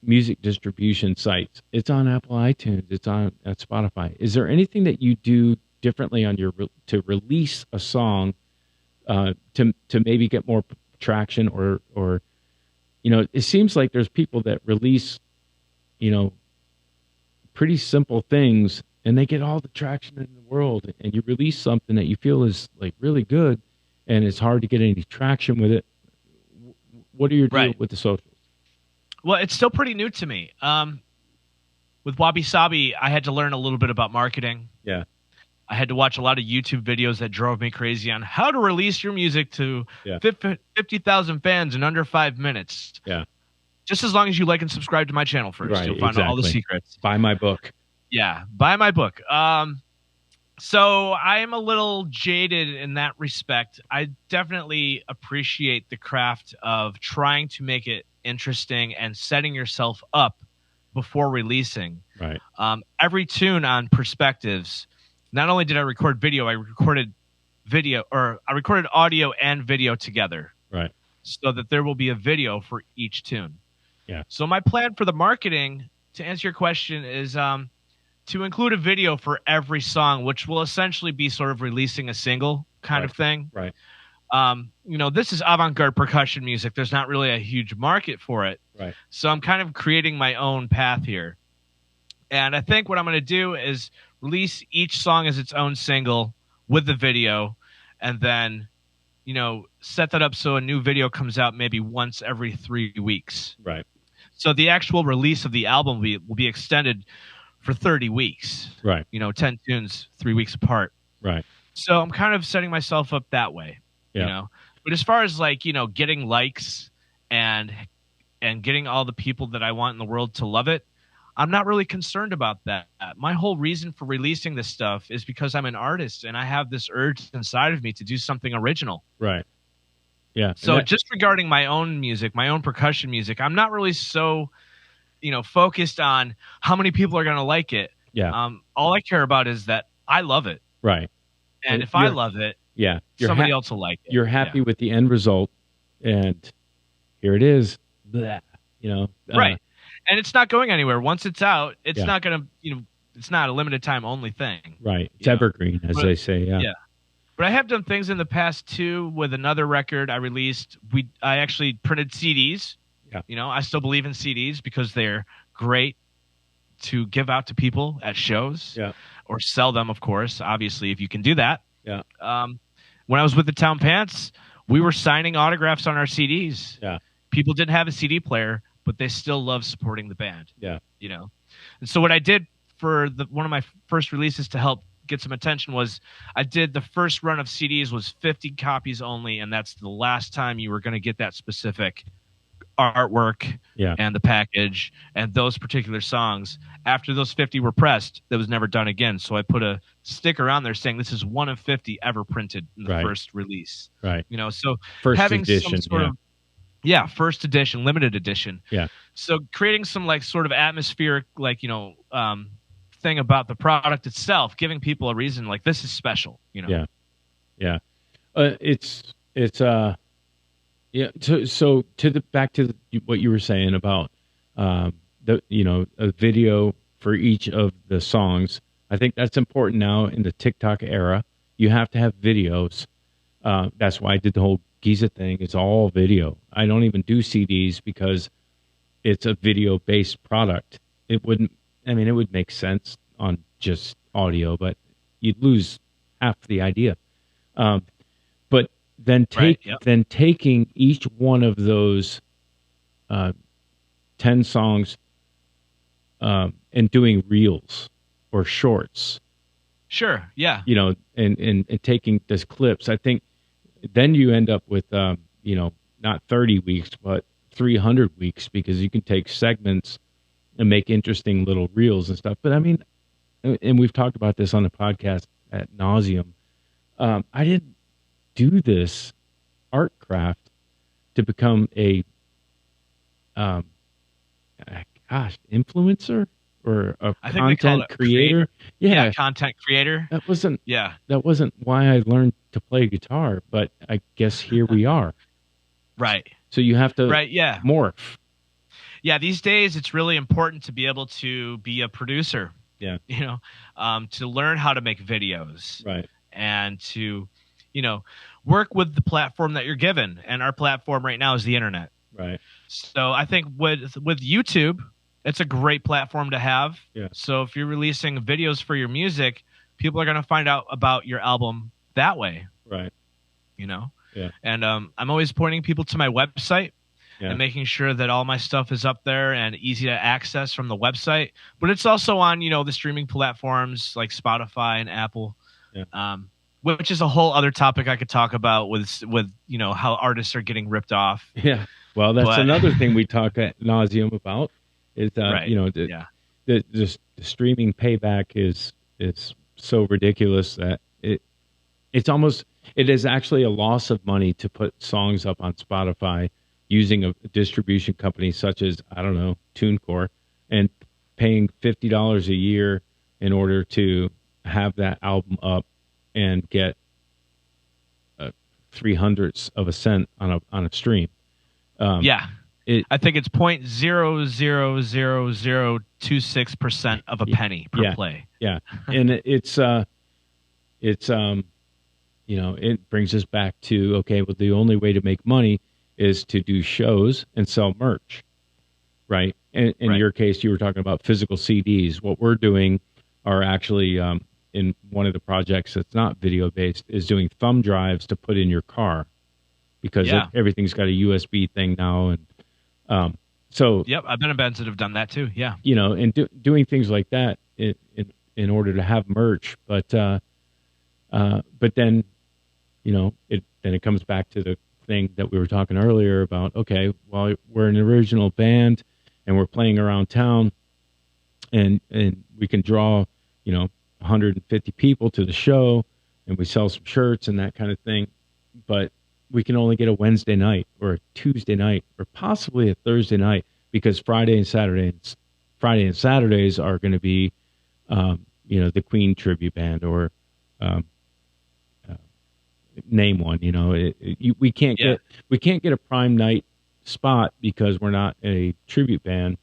music distribution sites? It's on Apple iTunes. It's on at Spotify. Is there anything that you do differently on to release a song to maybe get more traction or it seems like there's people that release pretty simple things and they get all the traction in the world, and you release something that you feel is like really good and it's hard to get any traction with it. What are your deal with the socials? Well, it's still pretty new to me. With Wabi Sabi, I had to learn a little bit about marketing. Yeah. I had to watch a lot of YouTube videos that drove me crazy on how to release your music to 50,000 fans in under 5 minutes. Yeah. Just as long as you like and subscribe to my channel first. You'll find out all the secrets. Buy my book. Yeah, buy my book. So I am a little jaded in that respect. I definitely appreciate the craft of trying to make it interesting and setting yourself up before releasing. Right. Every tune on Perspectives, not only did I record video, I recorded audio and video together. Right. So that there will be a video for each tune. Yeah. So my plan for the marketing, to answer your question, is to include a video for every song, which will essentially be sort of releasing a single kind of thing. Right. This is avant-garde percussion music. There's not really a huge market for it. Right. So I'm kind of creating my own path here. And I think what I'm going to do is release each song as its own single with the video, and then set that up so a new video comes out maybe once every 3 weeks. Right. So the actual release of the album will be extended for 30 weeks. Right. 10 tunes, 3 weeks apart. Right. So I'm kind of setting myself up that way. Yeah. But as far as getting likes and getting all the people that I want in the world to love it, I'm not really concerned about that. My whole reason for releasing this stuff is because I'm an artist and I have this urge inside of me to do something original. Right. Yeah. So just regarding my own music, my own percussion music, I'm not really so, focused on how many people are going to like it. Yeah. All I care about is that I love it. Right. And if I love it, somebody else will like it. You're happy with the end result, and here it is. Blah, right. And it's not going anywhere. Once it's out, it's not going to, it's not a limited time only thing. Right. It's evergreen, as they say. Yeah. Yeah. But I have done things in the past too. With another record I released, I actually printed CDs. Yeah. I still believe in CDs because they're great to give out to people at shows. Yeah. Or sell them, of course. Obviously, if you can do that. Yeah. When I was with the Town Pants, we were signing autographs on our CDs. Yeah. People didn't have a CD player, but they still love supporting the band. Yeah. And so what I did for one of my first releases to help get some attention was I did the first run of CDs was 50 copies only, and that's the last time you were going to get that specific artwork and the package and those particular songs. After those 50 were pressed, that was never done again. So I put a sticker on there saying this is one of 50 ever printed in the first release. Right. So first having edition, some sort of Yeah, first edition, limited edition. Yeah. So creating some like sort of atmospheric, like, thing about the product itself, giving people a reason like this is special, Yeah. Yeah. Yeah. So to the back to what you were saying about a video for each of the songs. I think that's important now in the TikTok era. You have to have videos. That's why I did the whole Giza thing. It's all video. I don't even do CDs because it's a video based product. It would make sense on just audio, but you'd lose half the idea. But then taking each one of those 10 songs and doing reels or shorts. Sure. Yeah. And taking those clips. I think then you end up with not 30 weeks, but 300 weeks, because you can take segments and make interesting little reels and stuff. But I mean, and we've talked about this on the podcast ad nauseum. I didn't do this art craft to become a influencer or a content creator. Yeah, content creator. That wasn't why I learned to play guitar, but I guess here we are. Right. So you have to morph. Yeah, these days it's really important to be able to be a producer. Yeah. To learn how to make videos. Right. And to, work with the platform that you're given. And our platform right now is the internet. Right. So I think with YouTube, it's a great platform to have. Yeah. So if you're releasing videos for your music, people are going to find out about your album that way. Right. Yeah. And I'm always pointing people to my website and making sure that all my stuff is up there and easy to access from the website. But it's also on, the streaming platforms like Spotify and Apple, which is a whole other topic I could talk about with how artists are getting ripped off. Yeah. Well, that's another thing we talk ad nauseum about is, the streaming payback is so ridiculous that it is actually a loss of money to put songs up on Spotify using a distribution company such as, I don't know, TuneCore, and paying $50 a year in order to have that album up and get 0.03 of a cent on a stream. I think it's 0.00026% of a penny per play. Yeah, and it brings us back to, okay, well, the only way to make money is to do shows and sell merch, right? And in your case, you were talking about physical CDs. What we're doing are actually, in one of the projects that's not video based, is doing thumb drives to put in your car, because everything's got a USB thing now. And I've been in bands that have done that too. Yeah. And doing things like that in order to have merch. But then, it comes back to the thing that we were talking earlier about, okay, well, we're an original band and we're playing around town and we can draw, 150 people to the show and we sell some shirts and that kind of thing. But we can only get a Wednesday night or a Tuesday night or possibly a Thursday night, because Friday and Saturdays are going to be, the Queen tribute band or, name one. We can't get a prime night spot because we're not a tribute band,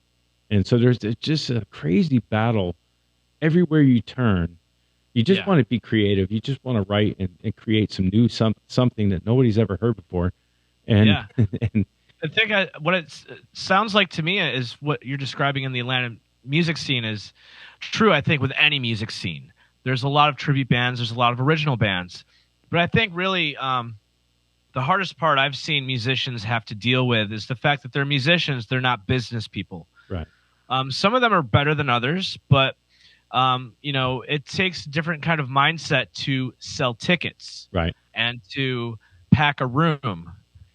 and so there's just a crazy battle everywhere you turn. You just want to be creative. You just want to write and create some new something that nobody's ever heard before. And and I think what it sounds like to me is what you're describing in the Atlanta music scene is true. I think with any music scene, there's a lot of tribute bands. There's a lot of original bands. But I think really the hardest part I've seen musicians have to deal with is the fact that they're musicians. They're not business people. Right. Some of them are better than others, but it takes a different kind of mindset to sell tickets. Right. And to pack a room.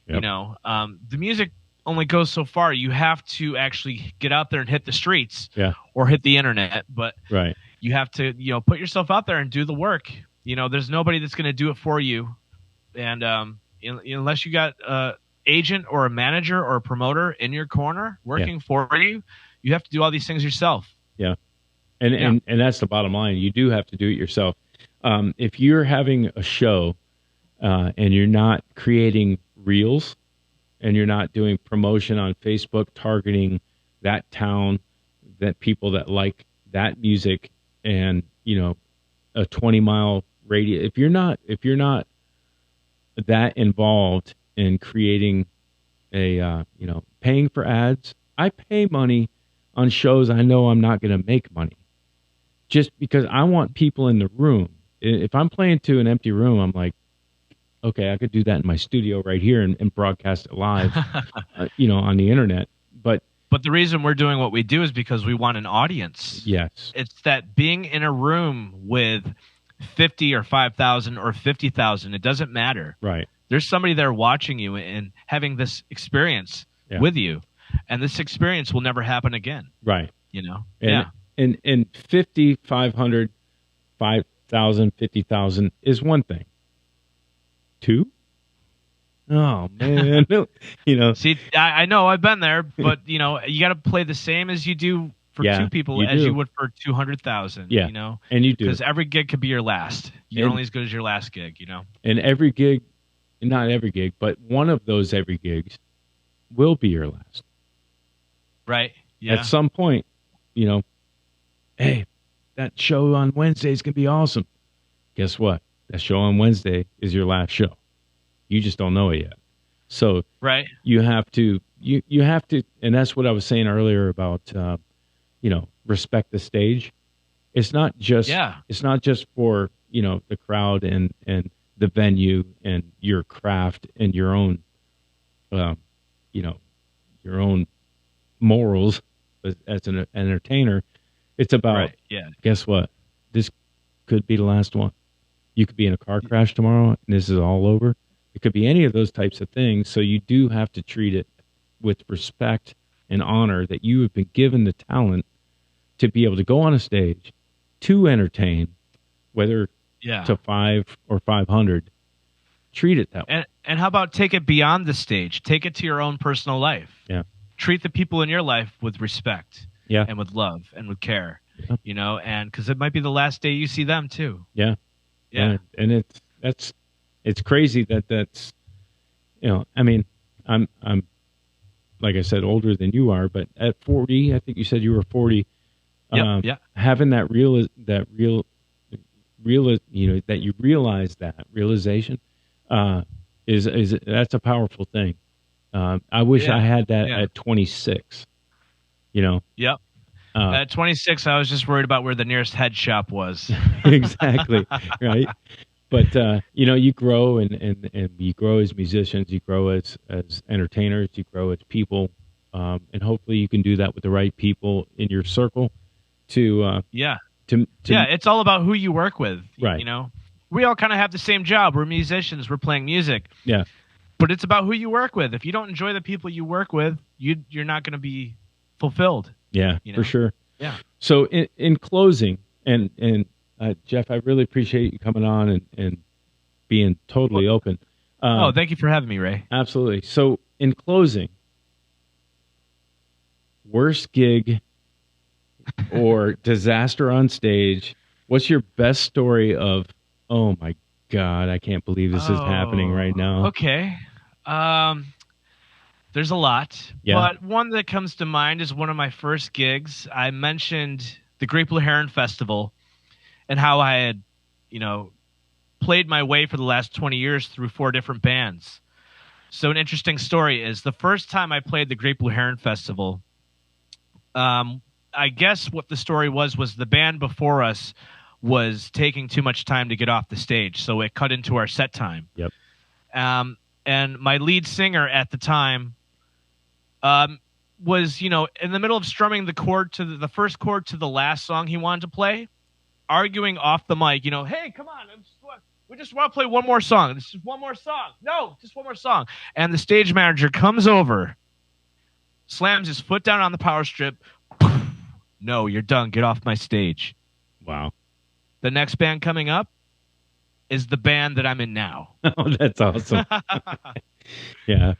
Yep. The music only goes so far. You have to actually get out there and hit the streets. Yeah. Or hit the internet. But right. You have to, put yourself out there and do the work. There's nobody that's going to do it for you. And unless you got agent or a manager or a promoter in your corner working for you. You have to do all these things yourself. Yeah. And that's the bottom line. You do have to do it yourself. If you're having a show and you're not creating reels and you're not doing promotion on Facebook, targeting that town, that people that like that music, and a 20-mile radius. If you're not that involved in creating a paying for ads, I pay money on shows I know I'm not going to make money, just because I want people in the room. If I'm playing to an empty room, I'm like, okay, I could do that in my studio right here and broadcast it live, on the internet. But the reason we're doing what we do is because we want an audience. Yes. It's that being in a room with 50 or 5,000 or 50,000, it doesn't matter. Right. There's somebody there watching you and having this experience with you. And this experience will never happen again. Right. And 50, 500, 5,000, 50,000 is one thing. 2? Oh, man. See, I know I've been there, but, you got to play the same as you do for 2 people as you would for 200,000. Yeah. And you do. Because every gig could be your last. You're only as good as your last gig, And every gig, not every gig, but one of those every gigs will be your last. Right. Yeah. At some point, hey, that show on Wednesday is going to be awesome. Guess what? That show on Wednesday is your last show. You just don't know it yet. So right. You have to, and that's what I was saying earlier about, respect the stage. It's not just, for, the crowd and the venue and your craft and your own, your own morals as an entertainer. It's about, guess what? This could be the last one. You could be in a car crash tomorrow and this is all over. It could be any of those types of things. So you do have to treat it with respect and honor that you have been given the talent to be able to go on a stage to entertain, whether to 5 or 500. Treat it that way. And how about take it beyond the stage? Take it to your own personal life. Yeah. Treat the people in your life with respect. Yeah. And with love and with care. Yeah. And because it might be the last day you see them too. Yeah. Yeah. And it's crazy that's, I mean, I'm like I said, older than you are, but at 40, I think you said you were 40. Having that that you realize that realization, is that's a powerful thing. I wish I had that at 26, Yep. At 26, I was just worried about where the nearest head shop was. Exactly. Right. But, you grow and you grow as musicians, you grow as entertainers, you grow as people. And hopefully you can do that with the right people in your circle it's all about who you work with. Right. We all kind of have the same job. We're musicians. We're playing music. Yeah. But it's about who you work with. If you don't enjoy the people you work with, you're not going to be fulfilled. Yeah, for sure. Yeah. So in closing, and Jeff, I really appreciate you coming on and being totally open. Thank you for having me, Ray. Absolutely. So in closing, worst gig or disaster on stage, what's your best story of, oh my God, I can't believe this is happening right now? Okay. There's a lot, but one that comes to mind is one of my first gigs. I mentioned the Great Blue Heron Festival and how I had, played my way for the last 20 years through 4 different bands. So an interesting story is the first time I played the Great Blue Heron Festival, I guess what the story was the band before us was taking too much time to get off the stage, so it cut into our set time. Yep. And my lead singer at the time was, in the middle of strumming the chord to the first chord to the last song he wanted to play, arguing off the mic, hey, come on, we just want to play one more song. It's just one more song. No, just one more song. And the stage manager comes over, slams his foot down on the power strip. No, you're done. Get off my stage. Wow. The next band coming up is the band that I'm in now. Oh, that's awesome. Yeah.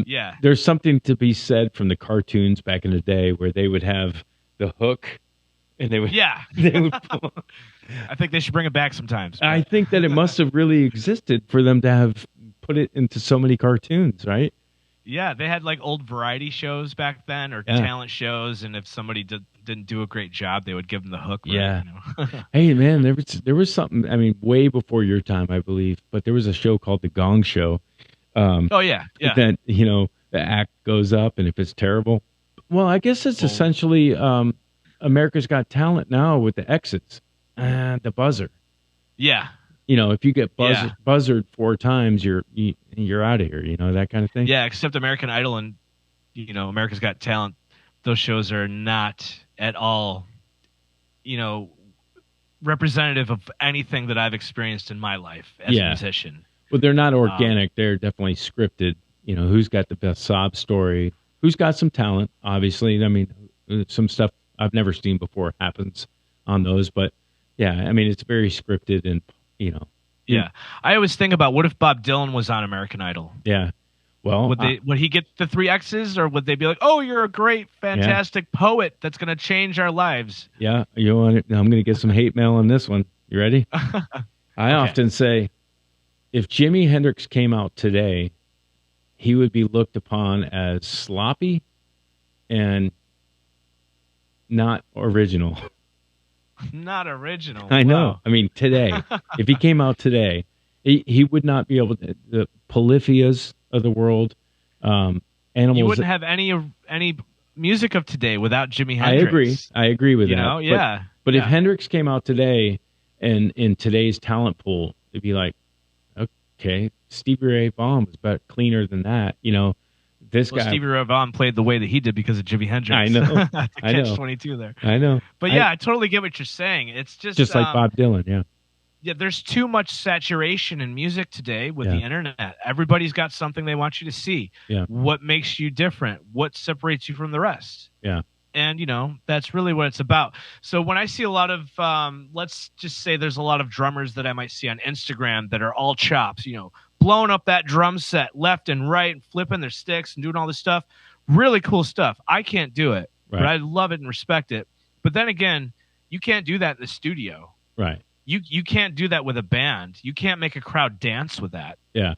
Yeah. There's something to be said from the cartoons back in the day where they would have the hook and they would, Yeah. they would pull. I think they should bring it back sometimes. I think that it must have really existed for them to have put it into so many cartoons, right? Yeah, they had like old variety shows back then, or talent shows, and if somebody didn't do a great job, they would give them the hook. Right, Yeah. you know? Hey, man, there was something. I mean, way before your time, I believe, but there was a show called The Gong Show. Oh yeah. That the act goes up, and if it's terrible, well, I guess it's essentially America's Got Talent now with the exits and the buzzer. Yeah. If you get buzzed 4 times, you're out of here. That kind of thing. Yeah, except American Idol and America's Got Talent, those shows are not at all, representative of anything that I've experienced in my life as a musician. Well, they're not organic. They're definitely scripted. Who's got the best sob story? Who's got some talent? Obviously, I mean, some stuff I've never seen before happens on those. But yeah, I mean, it's very scripted and. Yeah. I always think about what if Bob Dylan was on American Idol? Yeah. Well, would he get the 3 X's, or would they be like, "Oh, you're a great, fantastic poet that's going to change our lives"? Yeah. You want it? I'm going to get some hate mail on this one. You ready? I often say, if Jimi Hendrix came out today, he would be looked upon as sloppy and not original. Not original. I know. Wow. I mean, today, if he came out today, he would not be able to. The Polyphias of the world, animals. You wouldn't have any music of today without Jimi Hendrix. I agree with that. Yeah. But if Hendrix came out today, and in today's talent pool, it'd be like, okay, Stevie Ray Vaughan was about cleaner than that. This guy. Stevie Ray Vaughan played the way that he did because of Jimi Hendrix. I know. I know. Catch-22 there. I know. But I totally get what you're saying. It's just like Bob Dylan. Yeah. Yeah, there's too much saturation in music today with the internet. Everybody's got something they want you to see. Yeah. What makes you different? What separates you from the rest? Yeah. And, that's really what it's about. So when I see a lot of, let's just say there's a lot of drummers that I might see on Instagram that are all chops, blowing up that drum set left and right and flipping their sticks and doing all this stuff. Really cool stuff. I can't do it, but I love it and respect it. But then again, you can't do that in the studio. Right. You can't do that with a band. You can't make a crowd dance with that. Yeah.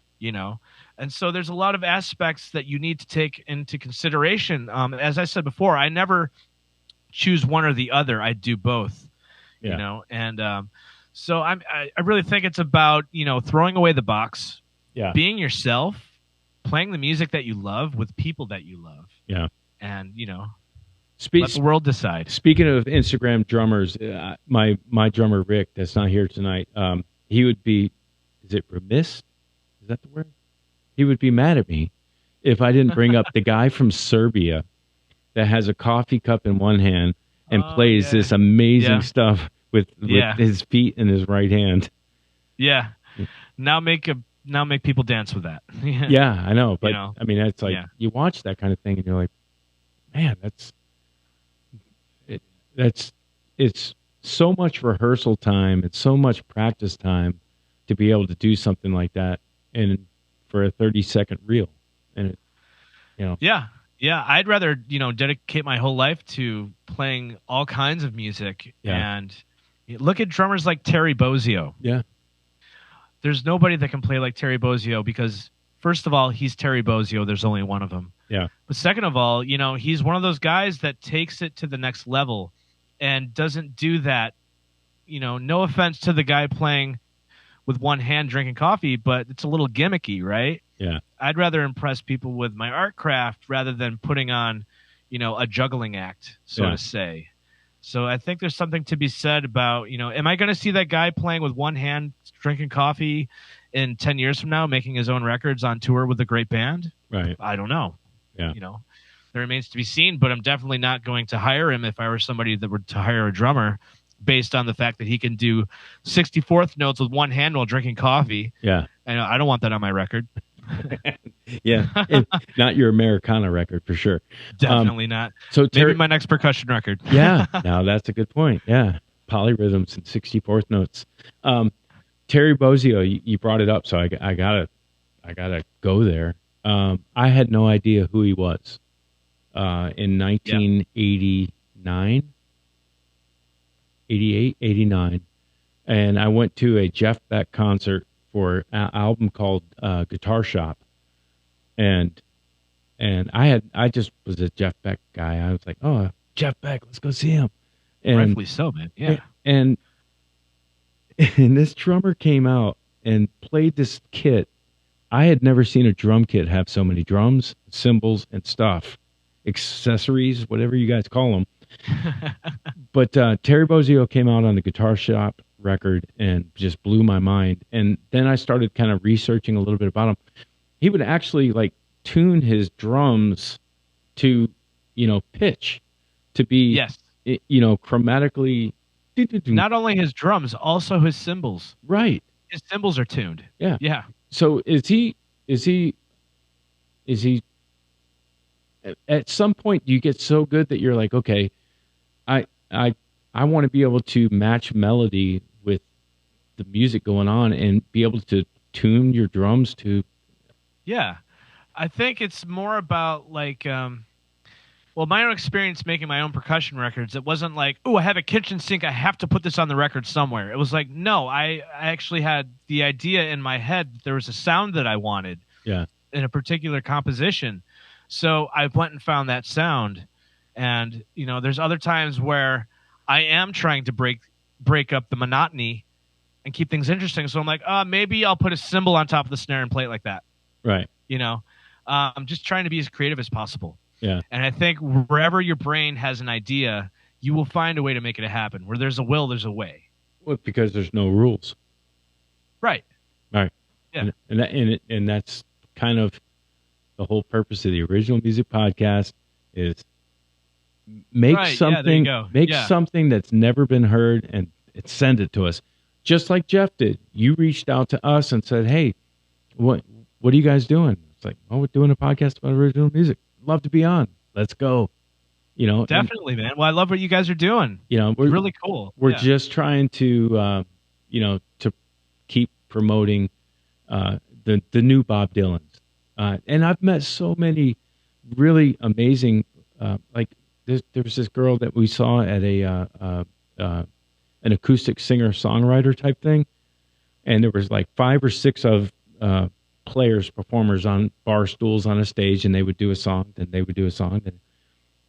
And so there's a lot of aspects that you need to take into consideration. As I said before, I never choose one or the other. I do both. Yeah. And so I really think it's about throwing away the box. Yeah. Being yourself, playing the music that you love with people that you love. Yeah. And let the world decide. Speaking of Instagram drummers, my drummer Rick, that's not here tonight, he would be, is it remiss? Is that the word? He would be mad at me if I didn't bring up the guy from Serbia that has a coffee cup in one hand and plays this amazing stuff with his feet in his right hand. Yeah. Now make people dance with that. Yeah, I know. But I mean, it's like you watch that kind of thing and you're like, man, it's so much rehearsal time. It's so much practice time to be able to do something like that. And for a 30-second reel. And Yeah. I'd rather, dedicate my whole life to playing all kinds of music. And look at drummers like Terry Bozzio. Yeah. There's nobody that can play like Terry Bozzio because, first of all, he's Terry Bozzio. There's only one of them. Yeah. But second of all, he's one of those guys that takes it to the next level and doesn't do that. No offense to the guy playing with one hand drinking coffee, but it's a little gimmicky, right? Yeah. I'd rather impress people with my art craft rather than putting on, a juggling act, so to say. So I think there's something to be said about, am I going to see that guy playing with one hand drinking coffee in 10 years from now, making his own records on tour with a great band? Right. I don't know. Yeah. There remains to be seen, but I'm definitely not going to hire him if I were somebody that were to hire a drummer based on the fact that he can do 64th notes with one hand while drinking coffee. Yeah. And I don't want that on my record. Yeah. Not your Americana record for sure. Definitely not. So maybe my next percussion record. Yeah. Now that's a good point. Yeah. Polyrhythms and 64th notes. Terry Bozzio, you brought it up, so I gotta go there. I had no idea who he was in 1989, 88, 89. And I went to a Jeff Beck concert for an album called Guitar Shop. And I just was a Jeff Beck guy. I was like, oh, Jeff Beck, let's go see him. And, Rightfully so, man. Yeah. And this drummer came out and played this kit. I had never seen a drum kit have so many drums, cymbals, and stuff, accessories, whatever you guys call them. But Terry Bozzio came out on the Guitar Shop record and just blew my mind. And then I started kind of researching a little bit about him. He would actually like tune his drums to, pitch, to be, Yes. Chromatically. Not only his drums, also his cymbals. Right. His cymbals are tuned. Yeah. Yeah. So is he at some point do you get so good that you're like, okay, I want to be able to match melody with the music going on and be able to tune your drums to. Yeah. I think it's more about like, my own experience making my own percussion records, it wasn't like, oh, I have a kitchen sink, I have to put this on the record somewhere. It was like, no, I actually had the idea in my head that there was a sound that I wanted in a particular composition. So I went and found that sound. And, there's other times where I am trying to break up the monotony and keep things interesting. So I'm like, maybe I'll put a cymbal on top of the snare and play it like that. Right. I'm just trying to be as creative as possible. Yeah. And I think wherever your brain has an idea, you will find a way to make it happen. Where there's a will, there's a way. Well, because there's no rules. Right. Right. Yeah. And that's kind of the whole purpose of the Original Music Podcast is make something something that's never been heard and send it to us. Just like Jeff did. You reached out to us and said, hey, what are you guys doing? It's like, oh, we're doing a podcast about original music. Love to be on. Let's go. Definitely, man. Well, I love what you guys are doing. We're really cool. We're just trying to, to keep promoting the new Bob Dylans. And I've met so many really amazing, like there was this girl that we saw at an acoustic singer-songwriter type thing. And there was like 5 or 6 of performers on bar stools on a stage, and they would do a song, then they would do a song,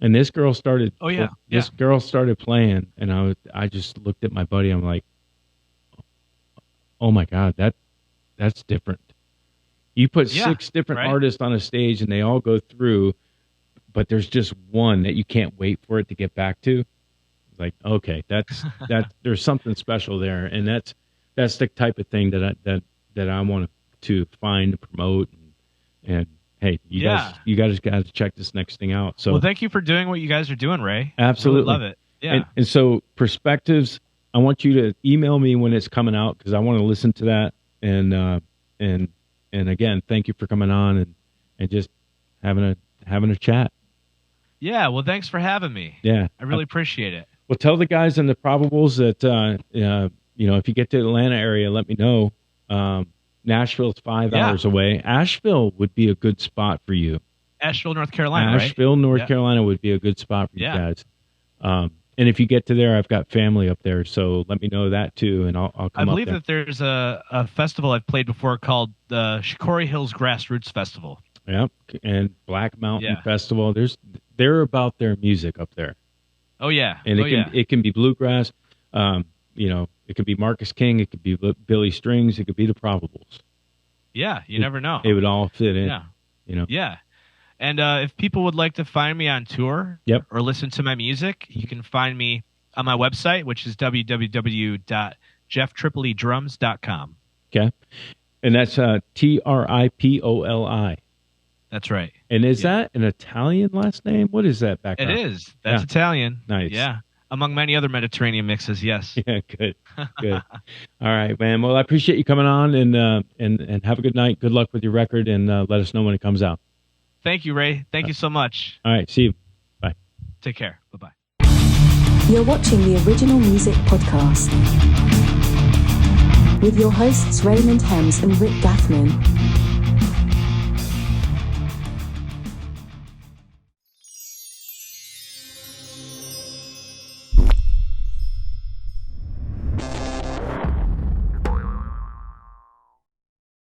and this girl started. Oh yeah, this girl started playing, and I just looked at my buddy. I'm like, oh my god, that's different. You put 6 different artists on a stage, and they all go through, but there's just one that you can't wait for it to get back to. It's like, okay, that's there's something special there, and that's the type of thing that I want to find and promote, and hey, you guys got to check this next thing out. So, well, thank you for doing what you guys are doing, Ray. Absolutely, really love it. Yeah, and so Perspectives, I want you to email me when it's coming out because I want to listen to that, and again, thank you for coming on and just having a chat. Yeah, well, thanks for having me. Yeah, I really appreciate it. Well, tell the guys in the Probables that if you get to the Atlanta area, let me know. Nashville's 5 hours away. Asheville would be a good spot for you. Asheville, North Carolina, North Carolina would be a good spot for you guys. And if you get to there, I've got family up there, so let me know that too, and I'll come up there. I believe that there's a festival I've played before called the Shikori Hills Grassroots Festival. Yep, and Black Mountain Festival. They're about their music up there. Oh yeah, and it can be bluegrass. It could be Marcus King, it could be Billy Strings, it could be the Probables. Yeah, you never know. It would all fit in. Yeah. Yeah. And if people would like to find me on tour or listen to my music, you can find me on my website, which is www.jefftripolidrums.com. Okay. And that's Tripoli. That's right. And is that an Italian last name? What is that background? It is. That's Italian. Nice. Yeah. Among many other Mediterranean mixes, yes. Yeah, good. Good. All right, man. Well, I appreciate you coming on and have a good night. Good luck with your record, and let us know when it comes out. Thank you, Ray. Thank you so much. All right. See you. Bye. Take care. Bye-bye. You're watching the Original Music Podcast with your hosts Raymond Hems and Rick Gaffman.